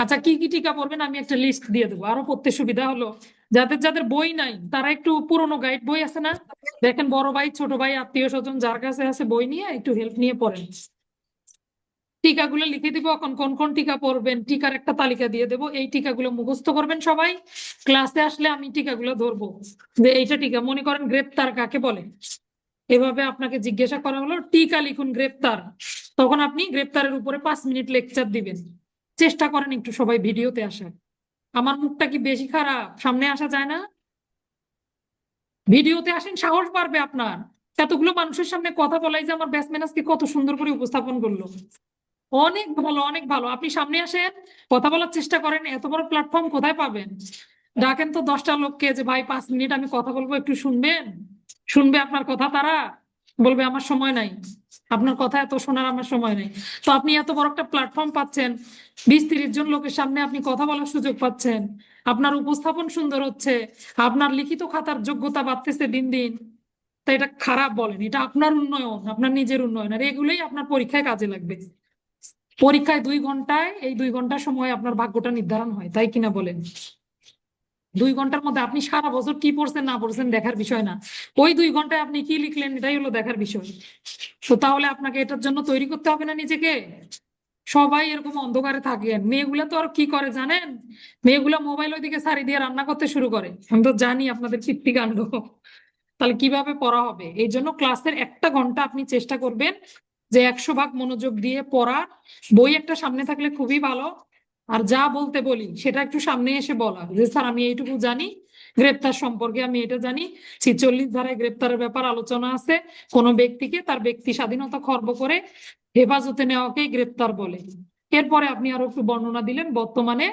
আচ্ছা, কি কি টিকা পড়বেন আমি একটা লিস্ট দিয়ে দেবো, আরো পড়তে সুবিধা হলো। যাদের যাদের বই নাই তারা একটু পুরোনো গাইড বই আছে না, দেখেন বড় ভাই ছোট ভাই আত্মীয় স্বজন যার কাছে আছে বই নিয়ে একটু হেল্প নিয়ে পড়েন। টিকাগুলো লিখে দিব, এখন কোন কোন টিকা পড়বেন টিকার একটা তালিকা দিয়ে দেবো। এই টিকাগুলো মুখস্থ করবেন সবাই। ক্লাসে আসলে আমি টিকাগুলো ধরবো, যে এইটা টিকা। মনে করেন গ্রেপ্তার কাকে বলে, এভাবে আপনাকে জিজ্ঞাসা করা হলো টিকা লিখুন গ্রেপ্তার, তখন আপনি গ্রেপ্তারের উপরে 5 মিনিট লেকচার দিবেন। চেষ্টা করেন একটু সবাই ভিডিওতে আসার। আমার মুখটা কি বেশি খারাপ, সামনে আসা যায় না? ভিডিওতে আসেন, সাহস বাড়বে আপনার। এতগুলো মানুষের সামনে কথা বলাই যে আমার ব্যাটসম্যান আজকে কত সুন্দর করে উপস্থাপন করলো, অনেক ভালো অনেক ভালো। আপনি সামনে আসেন, কথা বলার চেষ্টা করেন। এত বড় প্ল্যাটফর্ম কোথায় পাবেন? ডাকেন তো 10টা লোককে যে ভাই 5 মিনিট আমি কথা বলবো, একটু শুনবেন। শুনবে আপনার কথা তারা? বলবে আমার সময় নাই, আপনার কথা এত শোনার আমার সময় নেই। তো আপনি এত বড় একটা প্ল্যাটফর্ম পাচ্ছেন, 20-30 জন লোকের সামনে আপনি কথা বলার সুযোগ পাচ্ছেন, আপনার উপস্থাপন সুন্দর হচ্ছে, আপনার লিখিত খাতার যোগ্যতা বাড়তেছে দিন দিন। তা এটা খারাপ বলেন? এটা আপনার উন্নয়ন, আপনার নিজের উন্নয়ন, আর এগুলোই আপনার পরীক্ষায় কাজে লাগবে। পরীক্ষায় 2 ঘন্টায়, এই 2 ঘন্টা সময় আপনার ভাগ্যটা নির্ধারণ হয়, তাই কিনা বলেন? 2 ঘন্টার মধ্যে আপনি সারা বছর কি পড়ছেন না পড়ছেন দেখার বিষয় না, ওই 2 ঘন্টায় আপনি কি লিখলেন এটাই হলো দেখার বিষয়। তো তাহলে আপনাকে এটার জন্য তৈরি করতে হবে না নিজেকে? সবাই এরকম অন্ধকারে থাকেন। মেয়েগুলা তো আর কি করে জানেন? মেয়েগুলা মোবাইল ওইদিকে ছাড়ি দিয়ে রান্না করতে শুরু করে। আমি তো জানি আপনাদের কীর্তিকাণ্ড। তাহলে কিভাবে পড়া হবে? এই জন্য ক্লাসের 1টা ঘন্টা আপনি চেষ্টা করবেন যে 100 ভাগ মনোযোগ দিয়ে পড়া। বই একটা সামনে থাকলে খুবই ভালো। আর যা বলতে বলি সেটা একটু সামনে এসে বলা, যে স্যার আমি এইটুকু জানি গ্রেপ্তার সম্পর্কে, আমি এটা জানি 46 ধারায় গ্রেপ্তারের ব্যাপার আলোচনা আছে। কোনো ব্যক্তিকে তার ব্যক্তি স্বাধীনতা খর্ব করে হেফাজতে নেওয়াকেই গ্রেপ্তার বলে। এরপরে আপনি আরো একটু বর্ণনা দিলেন বর্তমানে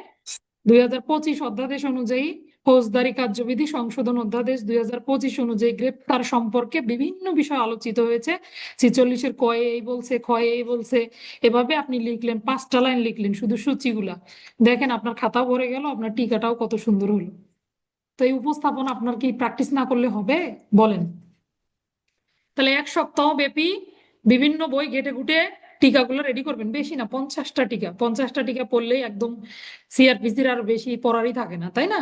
2025 অধ্যাদেশ অনুযায়ী, ফৌজদারি কার্যবিধি সংশোধন অধ্যাদেশ 2025 অনুযায়ী গ্রেপ্তার সম্পর্কে বিভিন্ন বিষয় আলোচিত হয়েছে। 46-এর কয়ে এই বলছে, খয়ে এই বলছে। এভাবে আপনি লিখলেন, 5টা লাইন লিখলেন শুধু সূচিগুলা। দেখেন আপনার খাতাও ভরে গেল, আপনার টিকাটাও কত সুন্দর হলো। তো এই উপস্থাপন আপনার কি প্র্যাকটিস না করলে হবে বলেন? তাহলে 1 সপ্তাহ ব্যাপী বিভিন্ন বই ঘেটে ঘুটে টিকাগুলো রেডি করবেন। বেশি না, 50টা টিকা। 50টা টিকা পড়লেই একদম সিআরপিসির আর বেশি পড়ারই থাকে না, তাই না?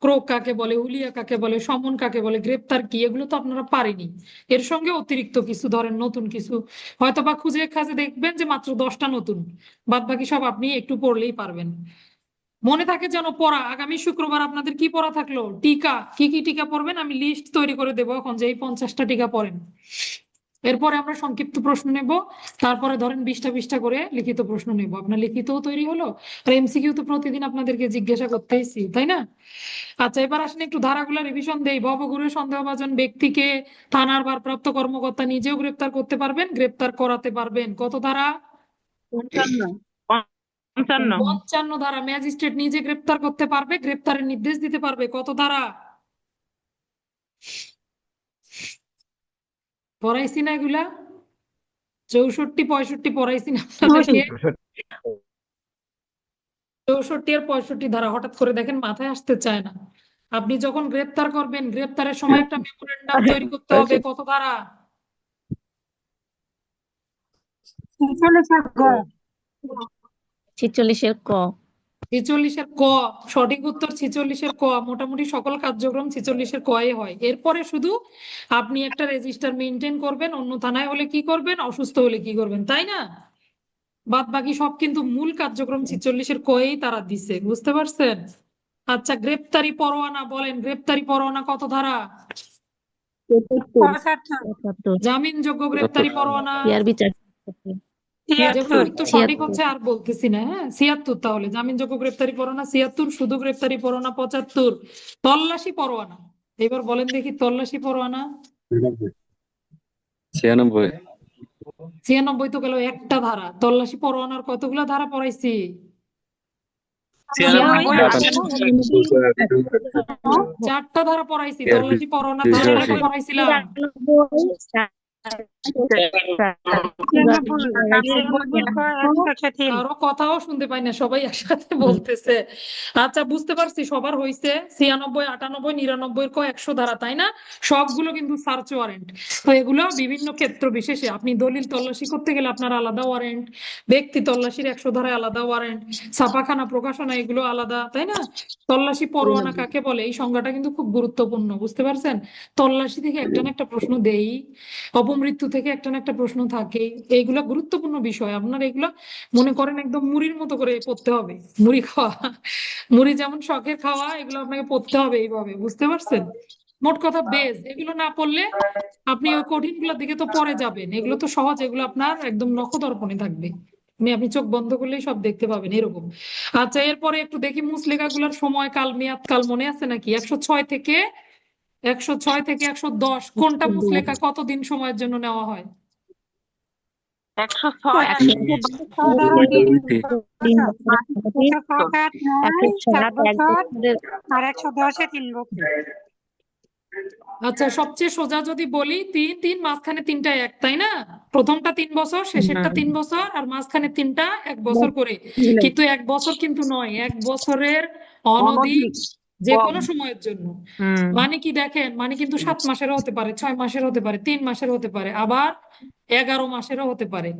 ক্রোক কাকে বলে, হুলিয়া কাকে বলে, সমন কাকে বলে, গ্রেপ্তার কি, এগুলো তো আপনারা পারেনি। এর সঙ্গে অতিরিক্ত কিছু ধরেন নতুন কিছু হয়তো বা খুঁজে খাজে দেখবেন যে মাত্র 10টা নতুন, বাদ বাকি সব আপনি একটু পড়লেই পারবেন। মনে থাকে যেন পড়া। আগামী শুক্রবার আপনাদের কি পড়া থাকলো? টিকা। কি কি টিকা পড়বেন আমি লিস্ট তৈরি করে দেবো এখন, যে এই 50টা টিকা পড়েন। এরপরে আমরা সংক্ষিপ্ত প্রশ্ন নেব, তারপরে ধরেন 20টা করে লিখিত প্রশ্ন নেব। আপনার লিখিতও তৈরি হলো, আর এমসিকিউ তো প্রতিদিন আপনাদেরকে জিজ্ঞাসা করতেইছি, তাই না? আচ্ছা, এবার আসেন একটু ধারাগুলা রিভিশন দেই। ভবঘুরে সন্দেহভাজন ব্যক্তিকে থানার ভারপ্রাপ্ত কর্মকর্তা নিজেও গ্রেপ্তার করতে পারবেন, গ্রেপ্তার করাতে পারবেন। কত ধারা? 55 55 55 ধারা। ম্যাজিস্ট্রেট নিজে গ্রেপ্তার করতে পারবে, গ্রেপ্তারের নির্দেশ দিতে পারবে। কত ধারা? পড়াইছি না এগুলা? 64, 65 পড়াইছি না আপনাদেরকে? 64 আর 65 ধারা হঠাৎ করে দেখেন মাথায় আসতে চায় না। আপনি যখন গ্রেপ্তার করবেন, গ্রেপ্তারের সময় একটা মেমোরেন্ডাম তৈরি করতে হবে। কত ধারা? 46-এর ক। 46-এর ক। সঠিক উত্তর 46-এর ক। মোটামুটি সকল কার্যক্রম 46-এর কয়ে হয়। এরপরে শুধু আপনি একটা রেজিস্টার মেনটেন করবেন, অন্য থানায় হলে কি করবেন, অসুস্থ হলে কি করবেন, তাই না? বাদ বাকি সব কিন্তু মূল কার্যক্রম 46-এর কয়েই তারা দিছে, বুঝতে পারছেন? আচ্ছা, গ্রেপ্তারি পরোয়ানা বলেন, গ্রেপ্তারি পরোয়ানা কত ধারা? 75, জামিনযোগ্য গ্রেপ্তারি পরোয়ানা। সিআরবি 4। যেগুলো উত্তর সঠিক হচ্ছে আর বলতেছি না, হ্যাঁ 76। তাহলে জামিনযোগ্য গ্রেপ্তারি পরোয়ানা 76, শুধু গ্রেপ্তারি পরোয়ানা 75। তল্লাশি পরোয়ানা, এবার বলেন দেখি তল্লাশি পরোয়ানা। 96। 96 তো গেল একটা ধারা। তল্লাশি পরোয়ানার কতগুলা ধারা পড়াইছি? 4টা ধারা পড়াইছি। তল্লাশি পরোয়ানার ধারা কয়টা পড়াইছিলাম? কারো কথাও শুনতে পাই না, সবাই একসাথে বলতেছে। আচ্ছা, বুঝতে পারছি সবার হইছে। 96, 98, 99 ক 100 ধারা, তাই না? সবগুলো কিন্তু সার্চ ওয়ারেন্ট। তো এগুলো বিভিন্ন ক্ষেত্র বিশেষে, আপনি দলিল তল্লাশি করতে গেলে আপনার আলাদা ওয়ারেন্ট, ব্যক্তি তল্লাশির 100 ধারায় আলাদা ওয়ারেন্ট, ছাপাখানা প্রকাশনা এগুলো আলাদা, তাই না? তল্লাশি পরোয়ানা কাকে বলে এই সংজ্ঞাটা কিন্তু খুব গুরুত্বপূর্ণ, বুঝতে পারছেন? তল্লাশি থেকে একটা না একটা প্রশ্ন দেই, অপমৃত্যু থেকে একটা না একটা প্রশ্ন থাকে। এইগুলা গুরুত্বপূর্ণ বিষয়। আপনার এগুলো মনে করেন একদম মুড়ির মতো করে পড়তে হবে। মুড়ি খাওয়া, মুড়ি যেমন শখের খাওয়া, এগুলো আপনাকে পড়তে হবে এইভাবে, বুঝতে পারছেন? মোট কথা বেস এগুলো না পড়লে আপনি ওই কঠিন গুলোর দিকে তো পরে যাবেন, এগুলো তো সহজ, এগুলো আপনার একদম নখদর্পণে থাকবে, আপনি চোখ বন্ধ করলেই সব দেখতে পাবেন এরকম। আচ্ছা, এরপরে একটু দেখি মুসলেখা গুলার সময় কাল মেয়াদ কাল মনে আছে নাকি? 106 থেকে 110 কোনটা মুসলেখা কতদিন সময়ের জন্য নেওয়া হয়? 106 আর 110 110 দিন বছর। 107 এক বছরের আর 110-এ 3 বছর। আচ্ছা, সবচেয়ে সোজা যদি বলি, তিন তিন মাঝখানে তিনটা এক, তাই না? প্রথমটা 3 বছর, শেষেরটা 3 বছর, আর মাঝখানে তিনটা 1 বছর করে। কিন্তু 1 বছর কিন্তু নয়, 1 বছরের অনধিক অনধিক যে কম। কোনো সময়ের জন্য। হুম মানে কি দেখেন, মানে কিন্তু 7 মাসেরও হতে পারে, 6 মাসের হতে পারে, 3 মাসের হতে পারে, আবার 11 মাসেরও হতে পারে,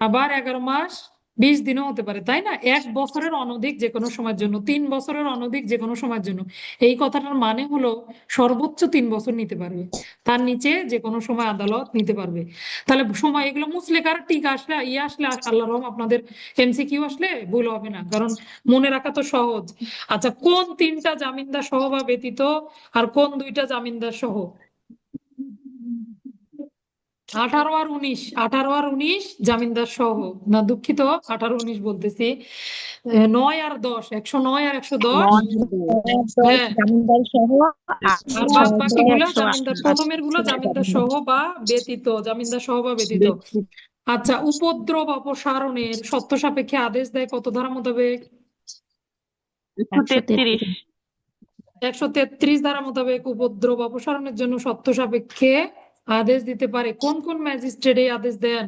আবার 11 মাস 20 দিনও হতে পারে, তাই না? 1 বছরের অনধিক যে কোনো সময়ের জন্য, 3 বছরের অনধিক যে কোনো সময়ের জন্য। এই কথাটার মানে হলো সর্বোচ্চ 3 বছর নিতে পারবে, তার নিচে যে কোনো সময় আদালত নিতে পারবে। তাহলে সময় এগুলো মুসলেকার টিক আসলে ইয়ে আসলে আল্লাহ রহম আপনাদের এমসিকিউ আসলে ভুল হবে না, কারণ মনে রাখা তো সহজ। আচ্ছা, কোন 3টা জামিনদার সহ বা ব্যতীত আর কোন 2টা জামিনদার সহ? 18 আর 19, 18 আর 19 জামিনদার সহ, না দুঃখিত, 18 19 বলতেছি, 9 আর 10, 109 আর 110। হ্যাঁ, জামিনদার সহ আর বাদ বাকি গুলা জামিনদার, প্রথমের গুলো জামিনদার সহ বা ব্যতীত, জামিনদার সহ বা ব্যতীত। আচ্ছা, উপদ্রব অপসারণের শর্ত সাপেক্ষে আদেশ দেয় কত ধারা মোতাবেক? 133 133 ধারা মোতাবেক উপদ্রব অপসারণের জন্য শর্ত সাপেক্ষে আদেশ দিতে পারে কোন কোন ম্যাজিস্ট্রেট এই আদেশ দেন?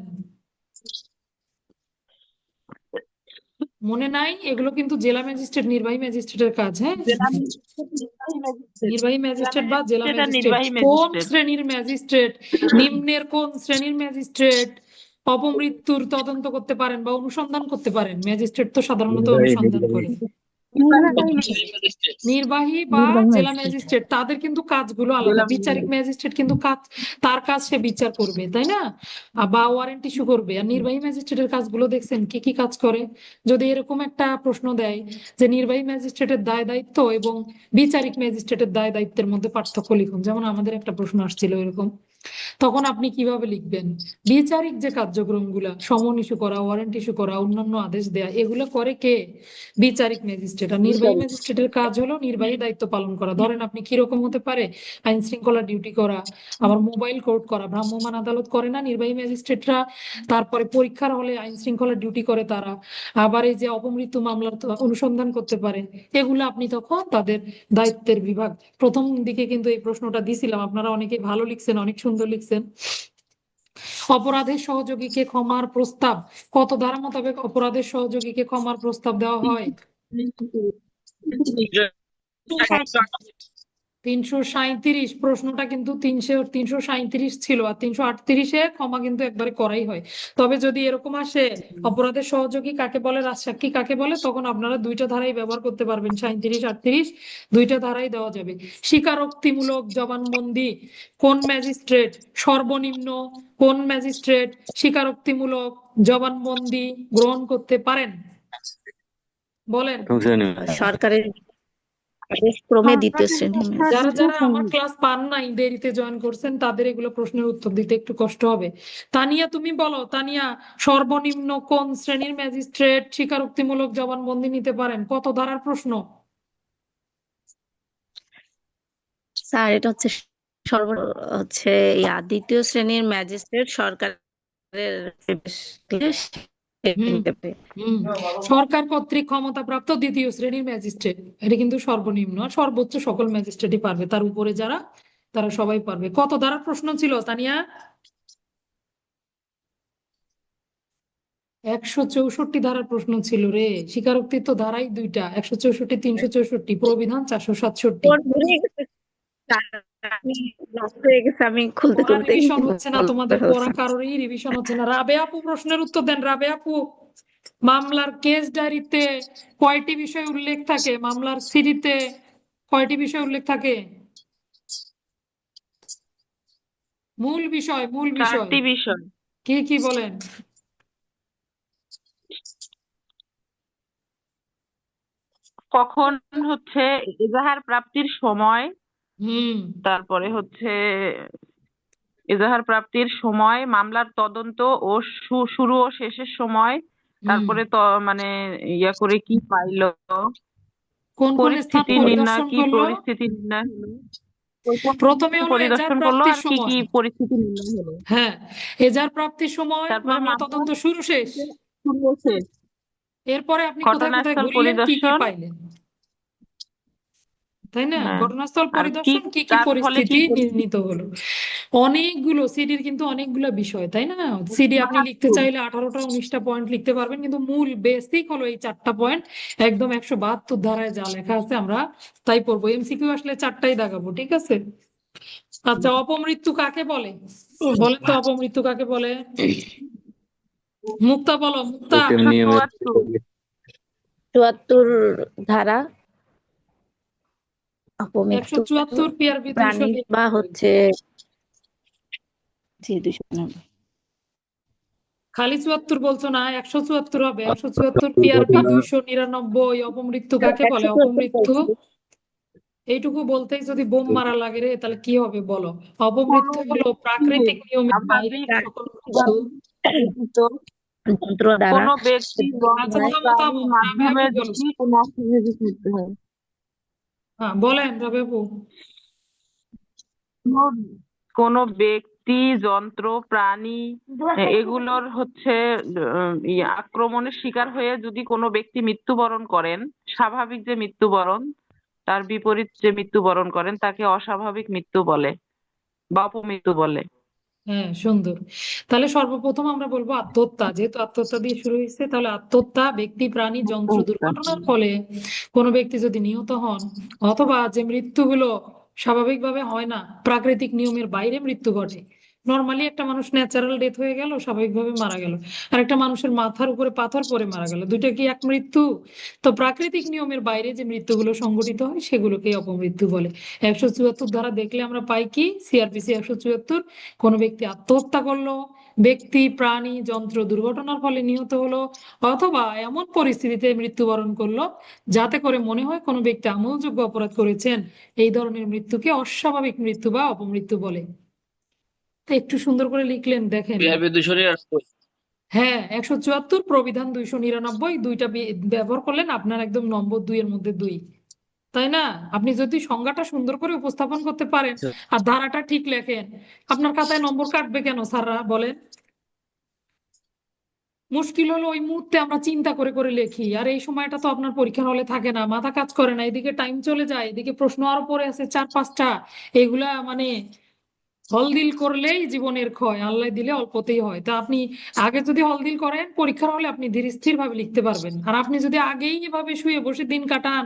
মনে নাই? এগুলো কিন্তু জেলা ম্যাজিস্ট্রেট, নির্বাহী ম্যাজিস্ট্রেটের কাজ। হ্যাঁ, নির্বাহী ম্যাজিস্ট্রেট বা জেলা সেটা ম্যাজিস্ট্রেট। নির্বাহী কোন ম্যাজিস্ট্রেট। শ্রেণীর ম্যাজিস্ট্রেট, নিম্নের কোন শ্রেণীর ম্যাজিস্ট্রেট অপমৃত্যুর তদন্ত করতে পারেন বা অনুসন্ধান করতে পারেন? ম্যাজিস্ট্রেট তো সাধারণত অনুসন্ধান করে। নির্বাহী বা নির্বাহী জেলা ম্যাজিস্ট্রেট। ম্যাজিস্ট্রেট, তাদের কিন্তু কাজগুলো আলাদা। বিচারিক ম্যাজিস্ট্রেট কিন্তু কাজ, তার কাজ সে বিচার করবে, তাই না? বা ওয়ারেন্ট ইস্যু করবে। আর নির্বাহী ম্যাজিস্ট্রেটের কাজগুলো দেখছেন কি কি কাজ করে? যদি এরকম একটা প্রশ্ন দেয় যে নির্বাহী ম্যাজিস্ট্রেটের দায় দায়িত্ব এবং বিচারিক ম্যাজিস্ট্রেটের দায় দায়িত্বের মধ্যে পার্থক্য লিখুন, যেমন আমাদের একটা প্রশ্ন আসছিল এরকম, তখন আপনি কিভাবে লিখবেন? বিচারিক যে কার্যক্রমগুলা, সমন ইস্যু করা, ওয়ারেন্ট ইস্যু করা, অন্যান্য আদেশ দেয়া, এগুলো করে কে? বিচারিক ম্যাজিস্ট্রেট। আর নির্বাহী ম্যাজিস্ট্রেটের কাজ হলো নির্বাহী দায়িত্ব পালন করা। ধরেন আপনি কিরকম হতে পারে, আইন শৃঙ্খলা ডিউটি করা, আবার মোবাইল কোর্ট করা, ভ্রাম্যমাণ আদালত করে না নির্বাহী ম্যাজিস্ট্রেটরা? তারপরে পরীক্ষার হলে আইন শৃঙ্খলা ডিউটি করে তারা, আবার এই যে অপমৃত্যু মামলার অনুসন্ধান করতে পারে। এগুলো আপনি তখন তাদের দায়িত্বের বিভাগ। প্রথম দিকে কিন্তু এই প্রশ্নটা দিছিলাম, আপনারা অনেকে ভালো লিখছেন, অনেক সুন্দর লিখছেন। অপরাধের সহযোগীকে ক্ষমার প্রস্তাব কত ধারা মোতাবেক অপরাধের সহযোগীকে ক্ষমার প্রস্তাব দেওয়া হয়? 337। প্রশ্নটা কিন্তু 337 ছিল, আর 338-এ ক্ষমা কিন্তু একবারে করাই হয়। তবে যদি এরকম আসে অপরাধের সহযোগী কাকে বলে, রাজসাক্ষী কাকে বলে, তখন আপনারা 2টা ধারাই ব্যবহার করতে পারবেন, 37 38, 2টা ধারাই দেওয়া যাবে। স্বীকারোক্তিমূলক জবানবন্দি কোন ম্যাজিস্ট্রেট সর্বনিম্ন, কোন ম্যাজিস্ট্রেট স্বীকারোক্তিমূলক জবানবন্দি গ্রহণ করতে পারেন? বলেন। সরকারের আদেশ ক্রমে দ্বিতীয় শ্রেণীর যারা ম্যাজিস্ট্রেট। যারা আমার ক্লাস পান নাই, দেরিতে জয়েন করছেন, তাদের এগুলো প্রশ্নের উত্তর দিতে একটু কষ্ট হবে। তানিয়া, তুমি বলো, তানিয়া, সর্বনিম্ন কোন শ্রেণীর ম্যাজিস্ট্রেট স্বীকারোক্তিমূলক জবানবন্দি নিতে পারেন? কত ধারার প্রশ্ন? স্যার এটা হচ্ছে সর্ব হচ্ছে দ্বিতীয় শ্রেণীর ম্যাজিস্ট্রেট সরকারের হুম নিতে পারে। হুম সরকার কর্তৃক ক্ষমতাপ্রাপ্ত দ্বিতীয় শ্রেণীর ম্যাজিস্ট্রেট, এটা কিন্তু সর্বনিম্ন। আর সর্বোচ্চ সকল ম্যাজিস্ট্রেটই পারবে, তার উপরে যারা তারা সবাই পারবে। কত ধারার প্রশ্ন ছিল তানিয়া? 164 ধারার প্রশ্ন ছিল রে। স্বীকারোক্তির তো ধারাই 2টা, 164 364, প্রবিধান 467। ওর ভুলে গেছে স্যার, আমি নষ্ট হয়ে গেছে, আমি খুলতে পড়া খুলতে রিভিশন হচ্ছে না, বলতে তোমাদের ফেলছি। পড়া কারোরই রিভিশন হচ্ছে না। রাবে আপু প্রশ্নের উত্তর দেন, রাবে আপু। মামলার কেস ডায়েরিতে কয়টি বিষয় উল্লেখ থাকে? মামলার সিডিতে কয়টি বিষয় উল্লেখ থাকে? মূল বিষয়, মূল বিষয় 4টি বিষয়। কি কি বলেন? কখন হচ্ছে এজাহার প্রাপ্তির সময়, হুম তারপরে হচ্ছে এজাহার প্রাপ্তির সময়, মামলার তদন্ত ও শুরু ও শেষের সময়, হুম তারপরে তো মানে ইয়া করে কি পাইলো, কোন কোন স্থান পরিস্থিতি নির্ণয়, পরিদর্শন কি করলো? পরিস্থিতি নির্ণয় হলো, ওই কোন কোন প্রথমে স্থান হলো এজাহার পরিদর্শন করলো প্রাপ্তির আর কি কি সময়। পরিস্থিতি নির্ণয় হলো। হ্যাঁ, এজাহার প্রাপ্তির সময়, তারপরে মামলা মামলা তদন্ত শুরু শেষ। শুরু ও শেষ, এরপরে আপনি কোথায় কোথায় ঘটনাস্থল ঘুরলেন, কি কি পরিদর্শন। পাইলেন, তাই না? হ্যাঁ, ঘটনাস্থল আর কি পরিদর্শন, কি কি তার ফলে কি পরিস্থিতি পরিস্থিতি, নির্ণীত হলো। অনেকগুলো সিডির কিন্তু অনেকগুলো বিষয়, তাই না? সিডি আপনি লিখতে ৭২। চাইলে 18টা 19টা পয়েন্ট লিখতে পারবেন, কিন্তু মূল বেসিক হলো এই 4টা পয়েন্ট। একদম 172 ধারায় যা লেখা আছে আমরা তাই পড়বো। এমসিকিউ আসলে 4টাই দাগাবো, ঠিক আছে? আচ্ছা, অপমৃত্যু কাকে বলে? বলেন তো, অপমৃত্যু কাকে বলে? মুক্তা বলো, মুক্তা। তেমনি ১৭৪। 74 ধারা, একশো অপমৃত্যু চুয়াত্তর পিআরবি প্রাণী বা 299। হচ্ছে জি 299। খালি 74 বলছো না, 174 হবে। 174 পিআরবি 299। অপমৃত্যু কাকে বলে? 174 অপমৃত্যু, বলছি। এইটুকু বলতেই যদি বোম মারা লাগে রে, তাহলে কি হবে বলো? কোনো অপমৃত্যু হলো ব্যক্তি প্রাকৃতিক নিয়মের বাইরে স্বাভাবিক সকল কিছু। ব্যতীত যন্ত্র দ্বারা কোনো ব্যক্তি আচ্ছা, যন্ত্র থামো থামো, প্রাণীর রাবেয়া মাধ্যমে আপু বলো। যদি কোনো অস্বাভাবিক মৃত্যু হয়, হ্যাঁ বলেন রাবেয়া আপু। কোনো কোনো ব্যক্তি, যন্ত্র, প্রাণী এগুলোর হচ্ছে আক্রমণের শিকার হয়ে যদি কোনো ব্যক্তি মৃত্যুবরণ করেন, স্বাভাবিক যে মৃত্যুবরণ তার বিপরীত যে মৃত্যুবরণ করেন তাকে অস্বাভাবিক মৃত্যু বলে বা অপমৃত্যু বলে। হ্যাঁ, সুন্দর। তাহলে সর্বপ্রথম আমরা বলবো আত্মহত্যা। যেহেতু আত্মহত্যা দিয়ে শুরু হয়েছে, তাহলে আত্মহত্যা ব্যক্তি, প্রাণী, যন্ত্র দুর্ঘটনার ফলে কোনো ব্যক্তি যদি নিহত হন, অথবা যে মৃত্যুগুলো স্বাভাবিকভাবে হয় না, প্রাকৃতিক নিয়মের বাইরে মৃত্যু ঘটে। নর্মালি একটা মানুষ ন্যাচারাল ডেথ হয়ে গেল, স্বাভাবিকভাবে মারা গেল, আর একটা মানুষের মাথার উপরে পাথর পড়ে মারা গেল, দুইটা কি এক মৃত্যু? তো প্রাকৃতিক নিয়মের বাইরে যে মৃত্যুগুলো সংঘটিত হয় সেগুলোকেই অপমৃত্যু বলে। 174 ধারা দেখলে আমরা পাই কি, সিআরপিসি 174, কোনো ব্যক্তি আত্মহত্যা করলো, ব্যক্তি, প্রাণী, যন্ত্র দুর্ঘটনার ফলে নিহত হলো, অথবা এমন পরিস্থিতিতে মৃত্যুবরণ করলো যাতে করে মনে হয় কোনো ব্যক্তি আমলযোগ্য অপরাধ করেছেন, এই ধরনের মৃত্যুকে অস্বাভাবিক মৃত্যু বা অপমৃত্যু বলে। তো একটু সুন্দর করে লিখলেন, দেখেন। বিআরবি 299। হ্যাঁ, 174 প্রবিধান 299, দুইটা ব্যবহার করলেন, আপনার একদম নম্বর 2 এর মধ্যে 2, তাই না? আপনি যদি সংজ্ঞাটা সুন্দর করে উপস্থাপন করতে পারেন আর ধারাটা ঠিক লেখেন, আপনার খাতায় নম্বর কাটবে কেন স্যাররা বলেন? মুশকিল হলো ওই মুহূর্তে আমরা চিন্তা করে করে লেখি, আর এই সময়টা তো আপনার পরীক্ষার হলে থাকে না, মাথা কাজ করে না, এদিকে টাইম চলে যায়, এদিকে প্রশ্ন আরো পড়ে আছে 4-5টা। এগুলা মানে হলদিল করলেই জীবনের ক্ষয়, আল্লাহ দিলে অল্পতেই হয়। তা আপনি আগে যদি হলদিল করেন, পরীক্ষার হলে আপনি ধীর স্থির ভাবে লিখতে পারবেন। আর আপনি যদি আগেই এভাবে শুয়ে বসে দিন কাটান,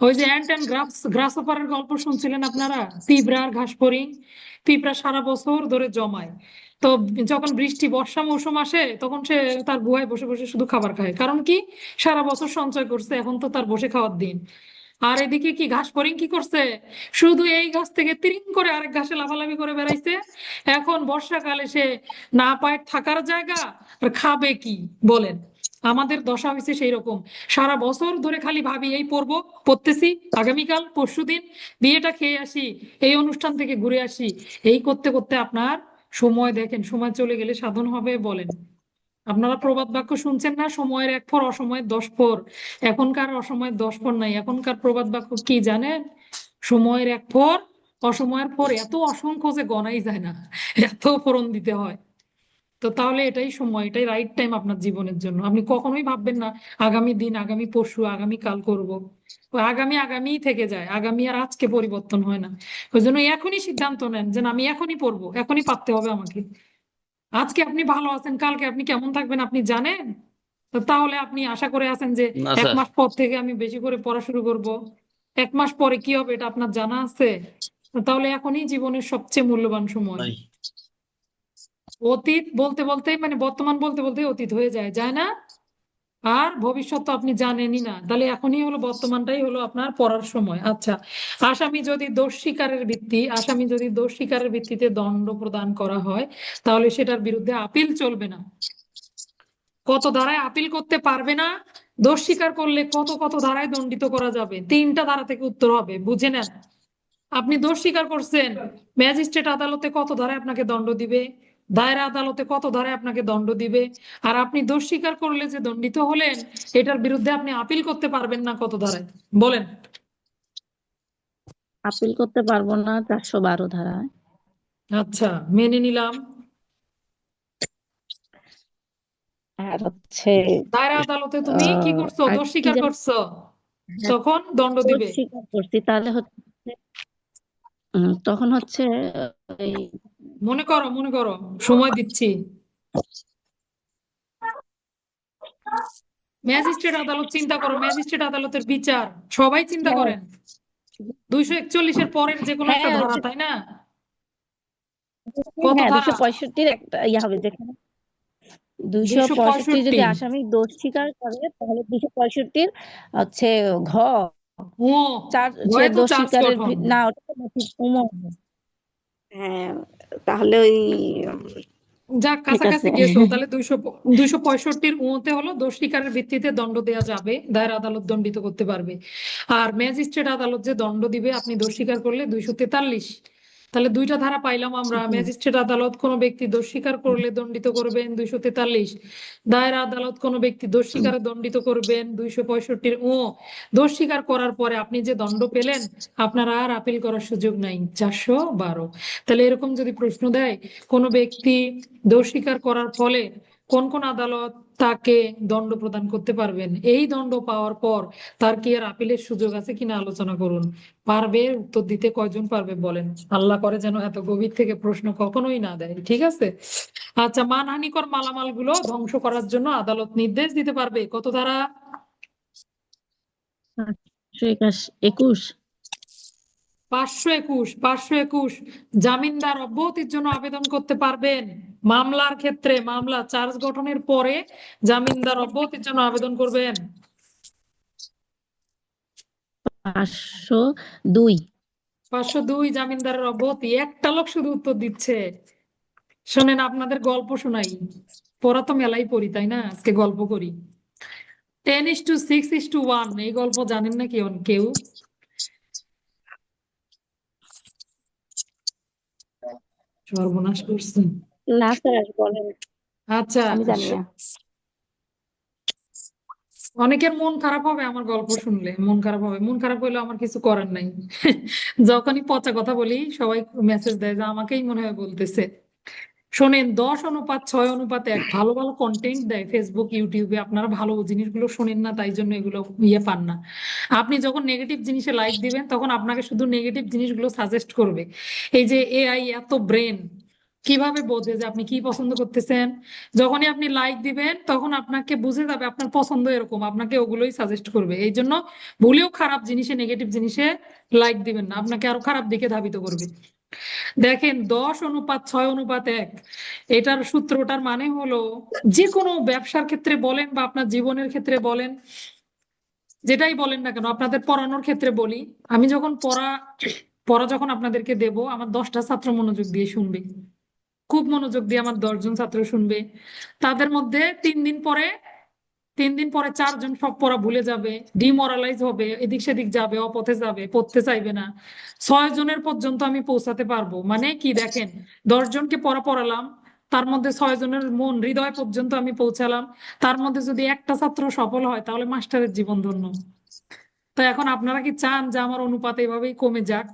ওই যে অ্যান্ট অ্যান্ড গ্রাসহপারের গল্প শুনছিলেন আপনারা, পিঁপড়া আর ঘাসফড়িং। পিঁপড়া সারা বছর ধরে জমায়, তো যখন বৃষ্টি বর্ষা মৌসুম আসে তখন সে তার গুহায় বসে বসে শুধু খাবার খায়। কারণ কি? সারা বছর সঞ্চয় করছে, এখন তো তার বসে খাওয়ার দিন। আর এদিকে কি ঘাসফড়িং কি করছে? শুধু এই গাছ থেকে তিরিং করে আরেক ঘাসে লাফালাফি করে বেড়াইছে। এখন বর্ষাকালে সে না পায় থাকার জায়গা, আর খাবে কি বলেন? আমাদের দশা হয়েছে সেই রকম। সারা বছর ধরে খালি ভাবি এই পড়বো, পড়তেছি, আগামীকাল পরশুদিন বিয়েটা খেয়ে আসি, এই অনুষ্ঠান থেকে ঘুরে আসি, এই করতে করতে আপনার সময়, দেখেন সময় চলে গেলে সাধন হবে বলেন? আপনারা প্রবাদ বাক্য শুনছেন না, সময়ের 1 পর অসময়ের 10 পর। এখনকার অসময়ের 10 পর নাই, এখনকার প্রবাদ বাক্য কি জানেন? সময়ের 1 পর, অসময়ের পর, এত অসংখ্য যে গণাই যায় না, এত ফোড়ন দিতে হয়। তো তাহলে এটাই সময়, এটাই রাইট টাইম আপনার জীবনের জন্য। আপনি কখনোই ভাববেন না আগামী দিন, আগামী পরশু, আগামী কাল করব। ওই আগামী আগামীই থেকে যায়, আগামী আর আজকে পরিবর্তন হয় না। ওই জন্য এখনই সিদ্ধান্ত নেন যে না, আমি এখনই পড়বো, এখনই পারতে হবে আমাকে। আজকে আপনি ভালো আছেন, কালকে আপনি কেমন থাকবেন আপনি জানেন? তো তাহলে আপনি আশা করে আছেন যে না 1 স্যার। মাস পর থেকে আমি বেশি করে পড়া শুরু করব, 1 মাস পরে কি হবে এটা আপনার জানা আছে? তো তাহলে এখনই জীবনের সবচেয়ে মূল্যবান সময়। নাই। অতীত বলতে বলতে মানে বর্তমান বলতে বলতে অতীত হয়ে যায়, যায় না? আর ভবিষ্যৎ তো আপনি জানেনই না, তাহলে এখনই হলো বর্তমানটাই হলো আপনার পড়ার সময়। আচ্ছা, আসামি যদি দোষ স্বীকারের ভিত্তিতে দণ্ড প্রদান করা হয়, তাহলে সেটার বিরুদ্ধে আপিল চলবে না। কত ধারায় আপিল করতে পারবে না? দোষ স্বীকার করলে কত কত ধারায় দণ্ডিত করা যাবে, 3টা ধারা থেকে উত্তর হবে, বুঝে নেন। আপনি দোষ স্বীকার করছেন, ম্যাজিস্ট্রেট আদালতে কত ধারায় আপনাকে দণ্ড দিবে, দায়রা আদালতে কত ধারায় আপনাকে দণ্ড দিবে, আর আপনি দোষ স্বীকার করলে যে দণ্ডিত হলেন এটার বিরুদ্ধে আপনি আপিল করতে পারবেন না কত ধারায় বলেন? আপিল করতে পারবো না 412 ধারায়। আচ্ছা, মেনে নিলাম। আর হচ্ছে দায়রা আদালতে তুমি কি করছো, আর দোষ কি স্বীকার যেন, করছো, হ্যাঁ, তখন দণ্ড দোষ দিবে। স্বীকার করছি, তাহলে হচ্ছে তখন হচ্ছে এই মনে করো মনে করো, সময় দিচ্ছি। ম্যাজিস্ট্রেট আদালত চিন্তা করো, ম্যাজিস্ট্রেট আদালতের বিচার সবাই চিন্তা হ্যাঁ করেন। 241-এর পরের যে কোনো একটা হ্যাঁ ধারা, তাই না? কত হ্যাঁ ধারা? 265 একটা ইয়া হবে, যেখানে 265 265। যদি আসামি দোষ স্বীকার করে তাহলে 265 হচ্ছে ঘ ও, হচ্ছে ভয়ে তো দোষ চার্জ স্বীকারের গঠন। না, ওটা তো হ্যাঁ, তাহলে ওই যাক, ঠিক কাছাকাছি আছে। গেছো। তাহলে 265 ওতে হলো দোষ স্বীকারের ভিত্তিতে দণ্ড দেওয়া যাবে, দায়রা আদালত দণ্ডিত করতে পারবে। আর ম্যাজিস্ট্রেট আদালত যে দণ্ড দিবে আপনি দোষ স্বীকার করলে 243। তাহলে দুইটা ধারা পাইলাম আমরা। ম্যাজিস্ট্রেট আদালত কোনো ব্যক্তি দোষ স্বীকার করলে দণ্ডিত করবেন 243, দায়রা আদালত কোনো ব্যক্তি দোষ স্বীকারে দণ্ডিত করবেন 265। দোষ স্বীকার করার পরে আপনি যে দণ্ড পেলেন আপনার আর আপিল করার সুযোগ নাই, 412। তাহলে এরকম যদি প্রশ্ন দেয় কোনো ব্যক্তি দোষ স্বীকার করার ফলে কোন কোন আদালত তাকে দণ্ড প্রদান করতে পারবেন, এই দণ্ড পাওয়ার পর তার কি আর আপিলের সুযোগ আছে কিনা আলোচনা করুন। পারবে? উত্তর দিতে কয়জন পারবে বলেন? আল্লাহ করে যেন এত গভীর থেকে প্রশ্ন কখনোই না দেয়, ঠিক আছে? আচ্ছা, মানহানিকর মালামাল গুলো ধ্বংস করার জন্য আদালত নির্দেশ দিতে পারবে, কত ধারা? 521। 521। জামিনদার অব্যাহতির জন্য আবেদন করতে পারবেন মামলার ক্ষেত্রে, মামলা চার্জ গঠনের পরে জামিনদার অব্যাহতির জন্য আবেদন করবেন। 502। 502 জামিনদারের অব্যাহতি। একটা লোক শুধু উত্তর দিচ্ছে। শোনেন, আপনাদের গল্প শোনাই। পড়া তো মেলাই পড়ি, তাই না? আজকে গল্প করি। 10:6:1, এই গল্প জানেন না কেউ? সর্বনাশ করছেন। না স্যার, বলেন, আচ্ছা, আমি জানি না। অনেকের মন খারাপ হবে আমার গল্প শুনলে, মন খারাপ হবে। মন খারাপ হইলে আমার কিছু করার নাই। যখনই পচা কথা বলি সবাই মেসেজ দেয় যে আমাকেই মনে হয় বলতেছে। শোনেন, 10:6:1 ভালো ভালো কন্টেন্ট দেয় ফেসবুক ইউটিউবে। আপনারা ভালো জিনিসগুলো শোনেন না, তাই জন্য এগুলো পান না। আপনি যখন নেগেটিভ জিনিসে লাইক দিবেন তখন আপনাকে শুধু নেগেটিভ জিনিসগুলো সাজেস্ট করবে। এই যে এআই এত ব্রেন, কিভাবে বোঝে যে আপনি কি পছন্দ করতেছেন? যখনই আপনি লাইক দিবেন তখন আপনাকে বুঝে যাবে আপনার পছন্দ এরকম, আপনাকে ওগুলোই সাজেস্ট করবে। এই জন্য ভুলেও খারাপ জিনিসে, নেগেটিভ জিনিসে লাইক দিবেন না, আপনাকে আরো খারাপ দিকে ধাবিত করবে। দেখেন, 10:6:1, এটার সূত্রটার মানে হলো যে কোনো ব্যবসার ক্ষেত্রে বলেন বা আপনার জীবনের ক্ষেত্রে বলেন, যেটাই বলেন না কেন, আপনাদের পড়ানোর ক্ষেত্রে বলি, আমি যখন পড়া যখন আপনাদেরকে দেব, আমার 10টা ছাত্র মনোযোগ দিয়ে শুনবে, খুব মনোযোগ দিয়ে আমার 10জন ছাত্র শুনবে। তাদের মধ্যে 3 দিন পরে 4জন সব পড়া ভুলে যাবে, ডিমোরালাইজ হবে, এদিক সেদিক যাবে, অপথে যাবে, পড়তে চাইবে না। 6 জনের পর্যন্ত আমি পৌঁছাতে পারবো। মানে কি দেখেন, 10জনকে পড়া পড়ালাম, তার মধ্যে 6জনের মন হৃদয় পর্যন্ত আমি পৌঁছালাম। তার মধ্যে যদি একটা ছাত্র সফল হয় তাহলে মাস্টারের জীবন ধন্য। তো এখন আপনারা কি চান যে আমার অনুপাত এভাবেই কমে যাক?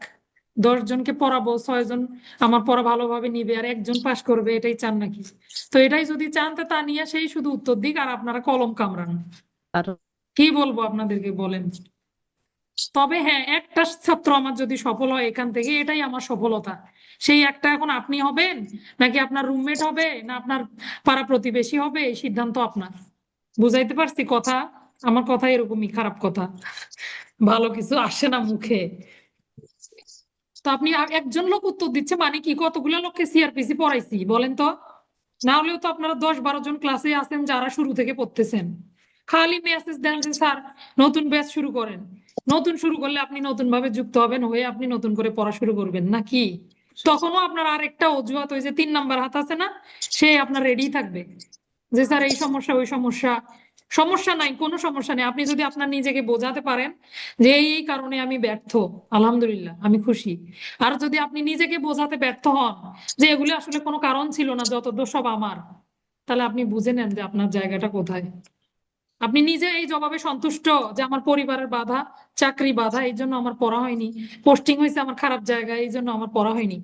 10জনকে পড়াবো, 6জন আমার পড়া ভালোভাবে নিবে আর 1জন পাশ করবে, এটাই চান নাকি? তো এটাই যদি চান তো তা নিয়ে সেই শুধু উত্তর দিক আর আপনারা কলম কামড়ান। আর কি বলবো আপনাদেরকে বলেন? তবে হ্যাঁ, একটা ছাত্র আমার যদি সফল হয় এখান থেকে, এটাই আমার সফলতা। সেই একটা এখন আপনি হবেন নাকি আপনার রুমমেট হবে না আপনার পাড়া প্রতিবেশী হবে, এই সিদ্ধান্ত আপনার। বুঝাইতে পারছি কথা? আমার কথা এরকমই, খারাপ কথা ভালো কিছু আসে না মুখে। তো আপনি একজন লোক উত্তর দিচ্ছে মানে কি, কতগুলো লোককে সিআরপিসি পড়াইছি বলেন তো? না হলেও তো আপনারা 10-12জন ক্লাসে আছেন যারা শুরু থেকে পড়তেছেন। খালি মেসেজ দেন যে স্যার নতুন ব্যাচ শুরু করেন। নতুন শুরু করলে আপনি নতুন ভাবে যুক্ত হবেন, হয়ে আপনি নতুন করে পড়া শুরু করবেন নাকি? তখনও আপনার আরেকটা অজুহাত, ওই যে 3 নাম্বার হাত আছে না, সে আপনার রেডি থাকবে যে স্যার এই সমস্যা ওই সমস্যা, সমস্যা নাই, কোনো সমস্যা নেই। আপনি যদি আপনার নিজেকে বোঝাতে পারেন যে এই কারণে আমি ব্যর্থ, আলহামদুলিল্লাহ, আমি খুশি। আর যদি আপনি নিজেকে বোঝাতে ব্যর্থ হন যে এগুলো আসলে কোনো কারণ ছিল না, যত দোষ সব আমার, তাহলে আপনি বুঝে নেন যে আপনার জায়গাটা কোথায়। আপনি নিজে এই জবাবে সন্তুষ্ট যে আমার পরিবারের বাধা, চাকরি বাধা, এই জন্য আমার পড়া হয়নি, পোস্টিং হয়েছে আমার খারাপ জায়গায়, এই জন্য আমার পড়া হয়নি,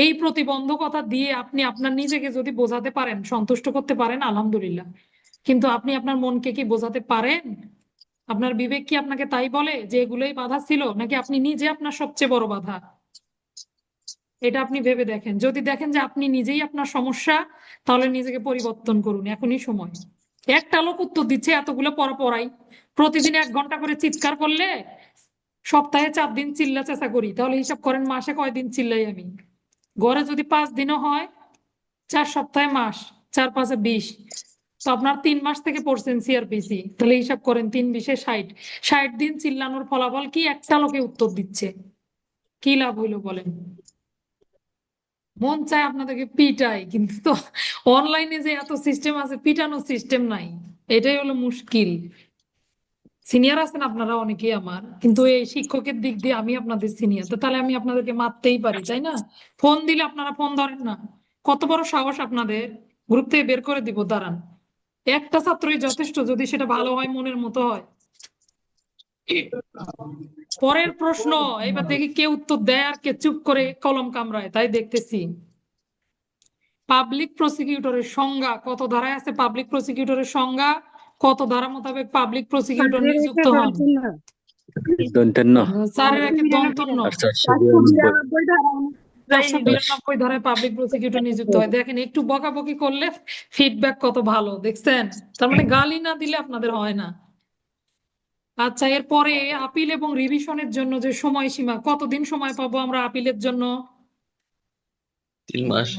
এই প্রতিবন্ধকতা দিয়ে আপনি আপনার নিজেকে যদি বোঝাতে পারেন, সন্তুষ্ট করতে পারেন, আলহামদুলিল্লাহ। কিন্তু আপনি আপনার মনকে কি বোঝাতে পারেন? আপনার বিবেক কি আপনাকে তাই বলে যে এগুলোই বাধা ছিল, নাকি আপনি নিজে আপনার সবচেয়ে বড় বাধা? এটা আপনি ভেবে দেখেন। যদি দেখেন যে আপনি নিজেই আপনার সমস্যা, তাহলে নিজেকে পরিবর্তন করুন, এখনই সময়। একটা লোক উত্তর দিচ্ছে এতগুলো পড়া পড়াই, প্রতিদিন 1 ঘন্টা করে চিৎকার করলে, সপ্তাহে 4 দিন চিল্লা চেঁচা করি, তাহলে হিসাব করেন মাসে কয়দিন চিল্লাই আমি? গড়ে যদি 5 দিনও হয়, 4 সপ্তাহে মাস, 4 5 20, তো আপনার 3 মাস থেকে পড়ছেন সিআরপিসি, তাহলে হিসাব করেন 3 20 60, 60 দিন চিল্লানোর ফলাফল কি? একটা লোকে উত্তর দিচ্ছে, কি লাভ হইলো বলেন? মন চায় আপনাদেরকে পিটাই, কিন্তু তো অনলাইনে যে এত সিস্টেম আছে, পিটানোর সিস্টেম নাই, এটাই হলো মুশকিল। সিনিয়র আছেন আপনারা অনেকেই আমার, কিন্তু এই শিক্ষকের দিক দিয়ে আমি আপনাদের সিনিয়র, তো তাহলে আমি আপনাদেরকে মারতেই পারি, তাই না? ফোন দিলে আপনারা ফোন ধরেন না, কত বড় সাহস আপনাদের! গ্রুপ থেকে বের করে দিব, দাঁড়ান। একটা ছাত্রই যথেষ্ট, যদি সেটা ভালো হয়, মনের মতো হয়। পরের প্রশ্ন, এবার দেখি কে উত্তর দেয় আর কে চুপ করে কলম কামড়ায়, তাই দেখতেছি। পাবলিক প্রসিকিউটরের সংজ্ঞা কত ধারায় আছে? পাবলিক প্রসিকিউটরের সংজ্ঞা কত ধারা মোতাবেক পাবলিক প্রসিকিউটর নিযুক্ত হন? দন্তেন্ন স্যারের একে দন্তন্য। আর 492 492 ধারায় পাবলিক প্রসিকিউটর নিযুক্ত হয়। দেখেন, একটু বকাবকি করলে ফিডব্যাক কত ভালো, দেখছেন? তার মানে গালি না দিলে আপনাদের হয় না। আচ্ছা, এরপরে আপিল এবং রিভিশনের জন্য যে সময়সীমা, কতদিন সময় পাবো আমরা আপিলের জন্য? 3 মাস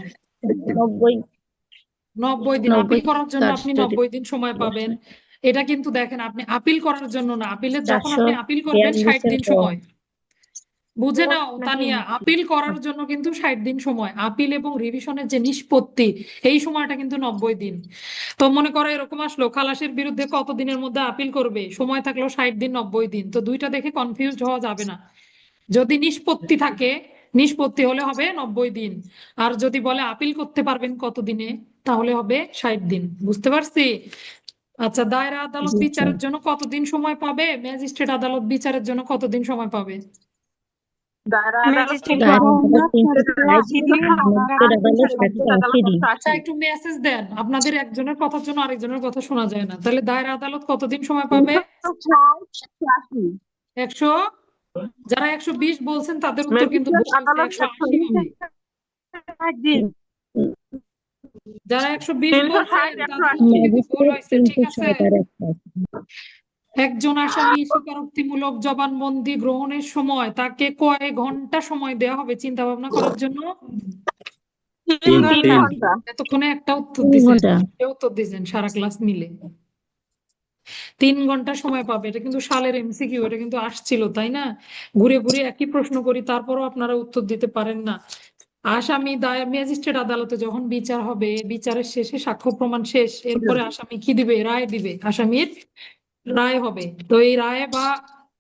90 90 দিন। আপিল 90 করার জন্য তার আপনি যদি 90 দিন সময় পাবেন। এটা কিন্তু দেখেন, আপনি আপিল করার জন্য না, আপিলের যখন আপনি আপিল 442 করবেন 60 এর দিন পর সময়। বুঝে নাও তানিয়া, আপিল করার জন্য কিন্তু 60 দিন সময়, আপিল এবং রিভিশনের যে নিষ্পত্তি, এই সময়টা কিন্তু 90 দিন। তো মনে করো এরকম আসলো, খালাসের বিরুদ্ধে কত দিনের মধ্যে আপিল করবে, সময় থাকলো 60 দিন 90 দিন, তো দুইটা দেখে কনফিউজ হওয়া যাবে না। যদি নিষ্পত্তি থাকে, নিষ্পত্তি হলে হবে 90 দিন, আর যদি বলে আপিল করতে পারবেন কত দিনে, তাহলে হবে 60 দিন। বুঝতে পারছি? আচ্ছা, দায়রা আদালত জি স্যার। বিচারের জন্য কতদিন সময় পাবে? ম্যাজিস্ট্রেট আদালত বিচারের জন্য কতদিন সময় পাবে? দায়রা আদালত ম্যাজিস্ট্রেট থেকে দায়রা আদালত 380 দিন, আদালত ম্যাজিস্ট্রেট আদালত ম্যাজিস্ট্রেট আদালত 180 দিন। 180। আচ্ছা, একটু মেসেজ দেন, আপনাদের একজনের কথার জন্য আরেকজনের কথা শোনা যায় না। তাহলে দায়রা আদালত কতদিন সময় পাবে? 180। 100। যারা 120 বলছেন তাদের উত্তর কিন্তু ম্যাজিস্ট্রেট ভুল হয়েছে, আদালত 180 হবে। যারা 120 বলছেন 360 তাদের উত্তর কিন্তু ভুল 180 হয়েছে, ঠিক আছে? 306 আর 180। একজন আসামি স্বীকারোক্তিমূলক জবানবন্দি গ্রহণের সময় তাকে কয় ঘন্টা সময় দেওয়া হবে চিন্তা ভাবনা করার জন্য? 3 তিন। ঘন্টা। এতক্ষণে একটা উত্তর 3 দিছেন, ঘন্টা। একটা উত্তর দিছেন সারা ক্লাস মিলে। 3 ঘন্টা সময় পাবে, এটা কিন্তু সালের এমসিকিউ, এটা কিন্তু আসছিল, তাই না? ঘুরে ঘুরে একই প্রশ্ন করি, তারপরও আপনারা উত্তর দিতে পারেন না। আসামি ম্যাজিস্ট্রেট আদালতে যখন বিচার হবে, বিচারের শেষে সাক্ষ্য প্রমাণ শেষ, এরপরে আসামি কি দিবে? রায় দিবে, আসামির রায় হবে। তো এই রায় বা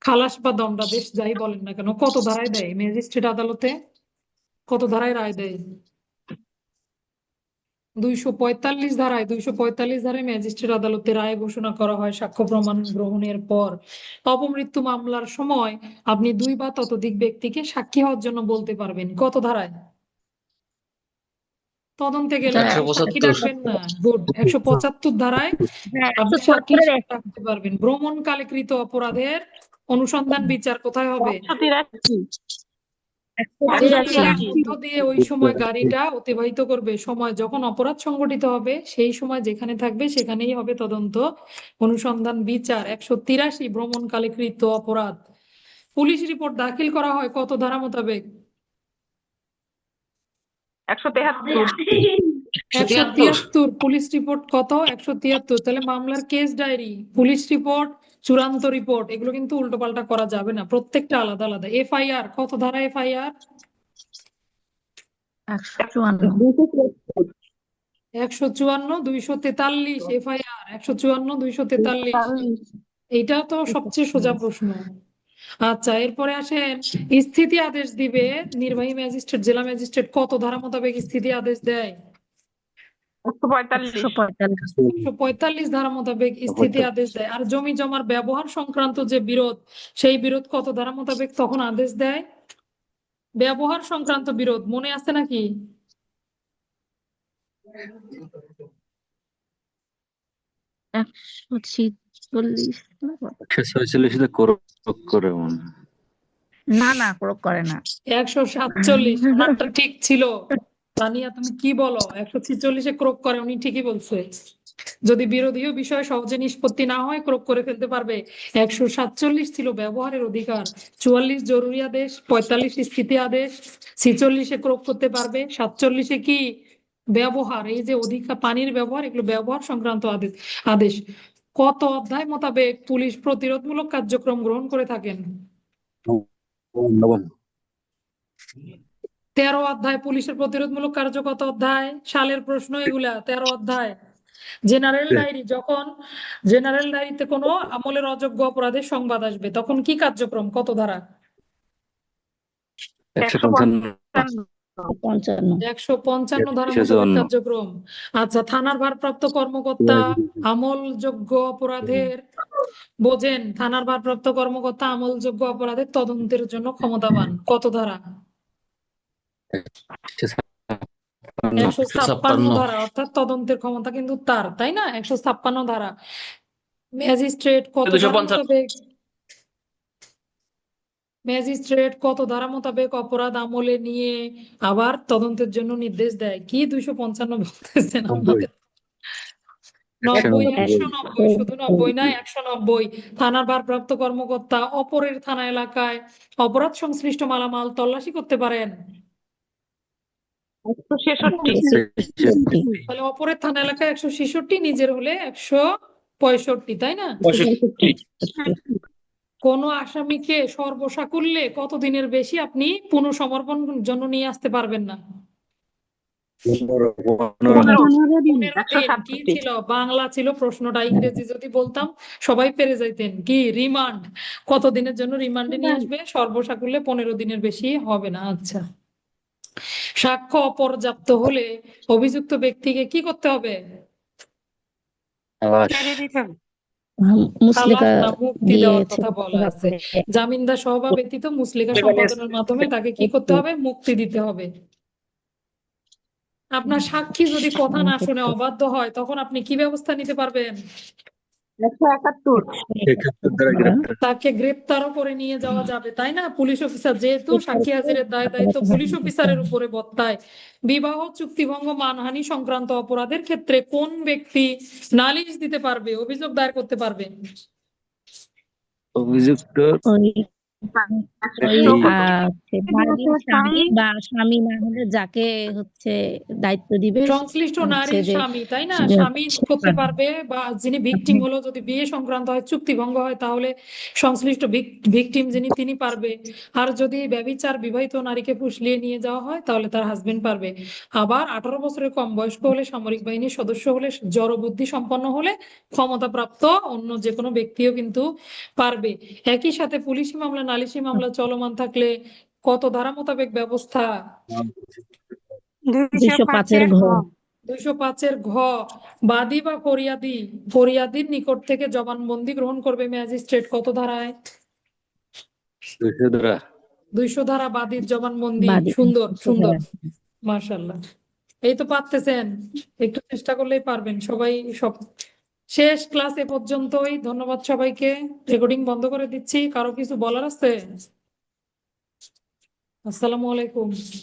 খালাস বা দণ্ডাদেশ যাই বলেন না কেন, কত ধারায় দেয় ম্যাজিস্ট্রেট আদালতে? কত ধারায় রায় দেয়? 245 ধারায়। 245 ধারায় ম্যাজিস্ট্রেট আদালতে রায় ঘোষণা করা হয় সাক্ষ্য প্রমাণ গ্রহণের পর। অপমৃত্যু মামলার সময় আপনি 2 বা ততোধিক ব্যক্তিকে সাক্ষী হওয়ার জন্য বলতে পারবেন। কত ধারায়? তদন্তে গেলে আপনি সাক্ষী 175 রাখবেন না, গুড। 175 ধারায় হ্যাঁ, আপনি সাক্ষী 174 এর রাখতে পারবেন। ভ্রমণকালীকৃত অপরাধের অনুসন্ধান বিচার কোথায় হবে? 183। যে 183 মধ্য দিয়ে ওই সময় গাড়িটা অতিবাহিত করবে, সময় যখন অপরাধ সংঘটিত হবে, সেই সময় যেখানে থাকবে সেখানেই হবে তদন্ত অনুসন্ধান বিচার। 183 ভ্রমণকালীকৃত অপরাধ। পুলিশ রিপোর্ট দাখিল করা হয় কত ধারা মোতাবেক? 173। 173। পুলিশ রিপোর্ট কত? 173। তাহলে মামলার কেস ডায়েরি, পুলিশ রিপোর্ট, চূড়ান্ত রিপোর্ট, এগুলো কিন্তু উল্টো পাল্টা করা যাবে না, প্রত্যেকটা আলাদা আলাদা। এফআইআর কত ধারা? এফআইআর 154। 154 243 FIR 154 243 এইটা তো সবচেয়ে সোজা প্রশ্ন। আচ্ছা, এরপরে আসেন, স্থিতি আদেশ দিবে নির্বাহী ম্যাজিস্ট্রেট, জেলা ম্যাজিস্ট্রেট কত ধারা মোতাবেক স্থিতি আদেশ দেয়? 145। 145 ধারা মোতাবেক স্থিতি আদেশ দেয়। আর জমি জমার ব্যবহার সংক্রান্ত যে বিরোধ, সেই বিরোধ কত ধারা মোতাবেক তখন আদেশ দেয়? ব্যবহার সংক্রান্ত বিরোধ মনে আছে নাকি? 146 146 কোরক করে মনে হয়। না প্রয়োগ করে না। 147, ওনারটা ঠিক ছিল। তানিয়া তুমি কি বলো? 146-এ ক্রোক করে, উনি ঠিকই বলছে। যদি বিরোধীয় বিষয় সহজে নিষ্পত্তি না হয় ক্রোক করে ফেলতে পারবে। 147 ছিল ব্যবহারের অধিকার, 44 জরুরি আদেশ, 45 স্থিতি আদেশ, 46-এ ক্রোক করতে পারবে, 47-এ কি ব্যবহার, এই যে অধিকার পানির ব্যবহার, এগুলো ব্যবহার সংক্রান্ত আদেশ আদেশ। কত অধ্যায় মোতাবেক পুলিশ প্রতিরোধমূলক কার্যক্রম গ্রহণ করে থাকেন? নবম। 13 অধ্যায় পুলিশের প্রতিরোধমূলক কার্য। কত অধ্যায়? সালের প্রশ্ন এগুলা, 13 অধ্যায়। জেনারেল ডায়েরি, যখন জেনারেল ডায়েরিতে কোনো আমলের অযোগ্য অপরাধের সংবাদ আসবে তখন কি কার্যক্রম, কত ধারা? 155। 155 ধারা মোতাবেক 154। কার্যক্রম। আচ্ছা, থানার ভারপ্রাপ্ত কর্মকর্তা আমলযোগ্য অপরাধের, বোঝেন, থানার ভারপ্রাপ্ত কর্মকর্তা আমলযোগ্য অপরাধের তদন্তের জন্য ক্ষমতাবান, কত ধারা? 156 ধারা, অর্থাৎ তদন্তের ক্ষমতা কিন্তু তার, তাই না? 156 ধারা। ম্যাজিস্ট্রেট কত ধারা মোতাবেক ম্যাজিস্ট্রেট কত ধারা মোতাবেক অপরাধ আমলে নিয়ে আবার তদন্তের জন্য নির্দেশ দেয়? কি 255 বলতেছেন আমাদের? 90, 190, শুধু 90 না, 190। থানার ভারপ্রাপ্ত কর্মকর্তা অপরের থানা এলাকায় অপরাধ সংশ্লিষ্ট মালামাল তল্লাশি করতে পারেন। 166। তাহলে অপরের থানা এলাকায় 166, নিজের হলে 165, তাই না? কোন আসামিকে সর্বসাকুল্যে কতদিনের বেশি আপনি পুনঃসমর্পণ জন্য নিয়ে আসতে পারবেন না? 15 দিন। কি ছিল? বাংলা ছিল প্রশ্নটা, ইংরেজি যদি বলতাম সবাই পেরে যাইতেন। কি? রিমান্ড। কতদিনের জন্য রিমান্ডে নিয়ে আসবে? সর্বসাকুল্যে 15 দিনের বেশি হবে না। আচ্ছা, সাক্ষ্য অপর্যাপ্ত হলে অভিযুক্ত ব্যক্তিকে কি করতে হবে? ছেড়ে দিতে হবে। খালাস না মুক্তি দেওয়ার কথা বলা আছে। জামিনদার সহবা ব্যতীত মুচলেকা সম্পাদনের মাধ্যমে তাকে কি করতে হবে? মুক্তি দিতে হবে। আপনার সাক্ষী যদি কথা না শুনে অবাধ্য হয় তখন আপনি কি ব্যবস্থা নিতে পারবেন? 171। তাকে গ্রেপ্তারও করে নিয়ে যাওয়া যাবে, তাই না? পুলিশ অফিসার যেহেতু সাক্ষী হাজিরের দায়িত্ব পুলিশ অফিসারের উপরে বর্তায়। বিবাহ চুক্তিভঙ্গ মানহানি সংক্রান্ত অপরাধের ক্ষেত্রে কোন ব্যক্তি নালিশ দিতে পারবে, অভিযোগ দায়ের করতে পারবে? অভিযুক্ত স্বামী বা স্বামী না হলে যাকে দায়িত্ব দিবে সংশ্লিষ্ট নারীর স্বামী, তাই না? স্বামী করতে পারবে, বা যিনি ভিকটিম হলো, যদি বিয়ে সংক্রান্ত হয়, চুক্তিভঙ্গ হয়, তাহলে সংশ্লিষ্ট ভিকটিম যিনি তিনি পারবে। আর যদি ব্যভিচার বিবাহিত নারীকে ফুসলিয়ে নিয়ে যাওয়া হয় তাহলে তার হাজবেন্ড পারবে। আবার 18 বছরের কম বয়স্ক হলে, সামরিক বাহিনীর সদস্য হলে, জড়বুদ্ধি সম্পন্ন হলে, ক্ষমতাপ্রাপ্ত অন্য যে কোনো ব্যক্তিও কিন্তু পারবে। একই সাথে পুলিশি মামলা, নালিশি মামলা চলমান থাকলে কত ধারা মোতাবেক ব্যবস্থা? 205-এর ঘ। 205-এর ঘ। বাদী বা ফরিয়াদির নিকট থেকে জবানবন্দি গ্রহণ করবে ম্যাজিস্ট্রেট, কত ধারায়? 200 ধারা। 200 ধারা বাদীর জবানবন্দি। সুন্দর সুন্দর, মাশাআল্লাহ। এই তো পারতেছেন, একটু চেষ্টা করলেই পারবেন সবাই। সব শেষ, ক্লাস এ পর্যন্তই। ধন্যবাদ সবাইকে। রেকর্ডিং বন্ধ করে দিচ্ছি। কারো কিছু বলার আছে? আসসালামু আলাইকুম।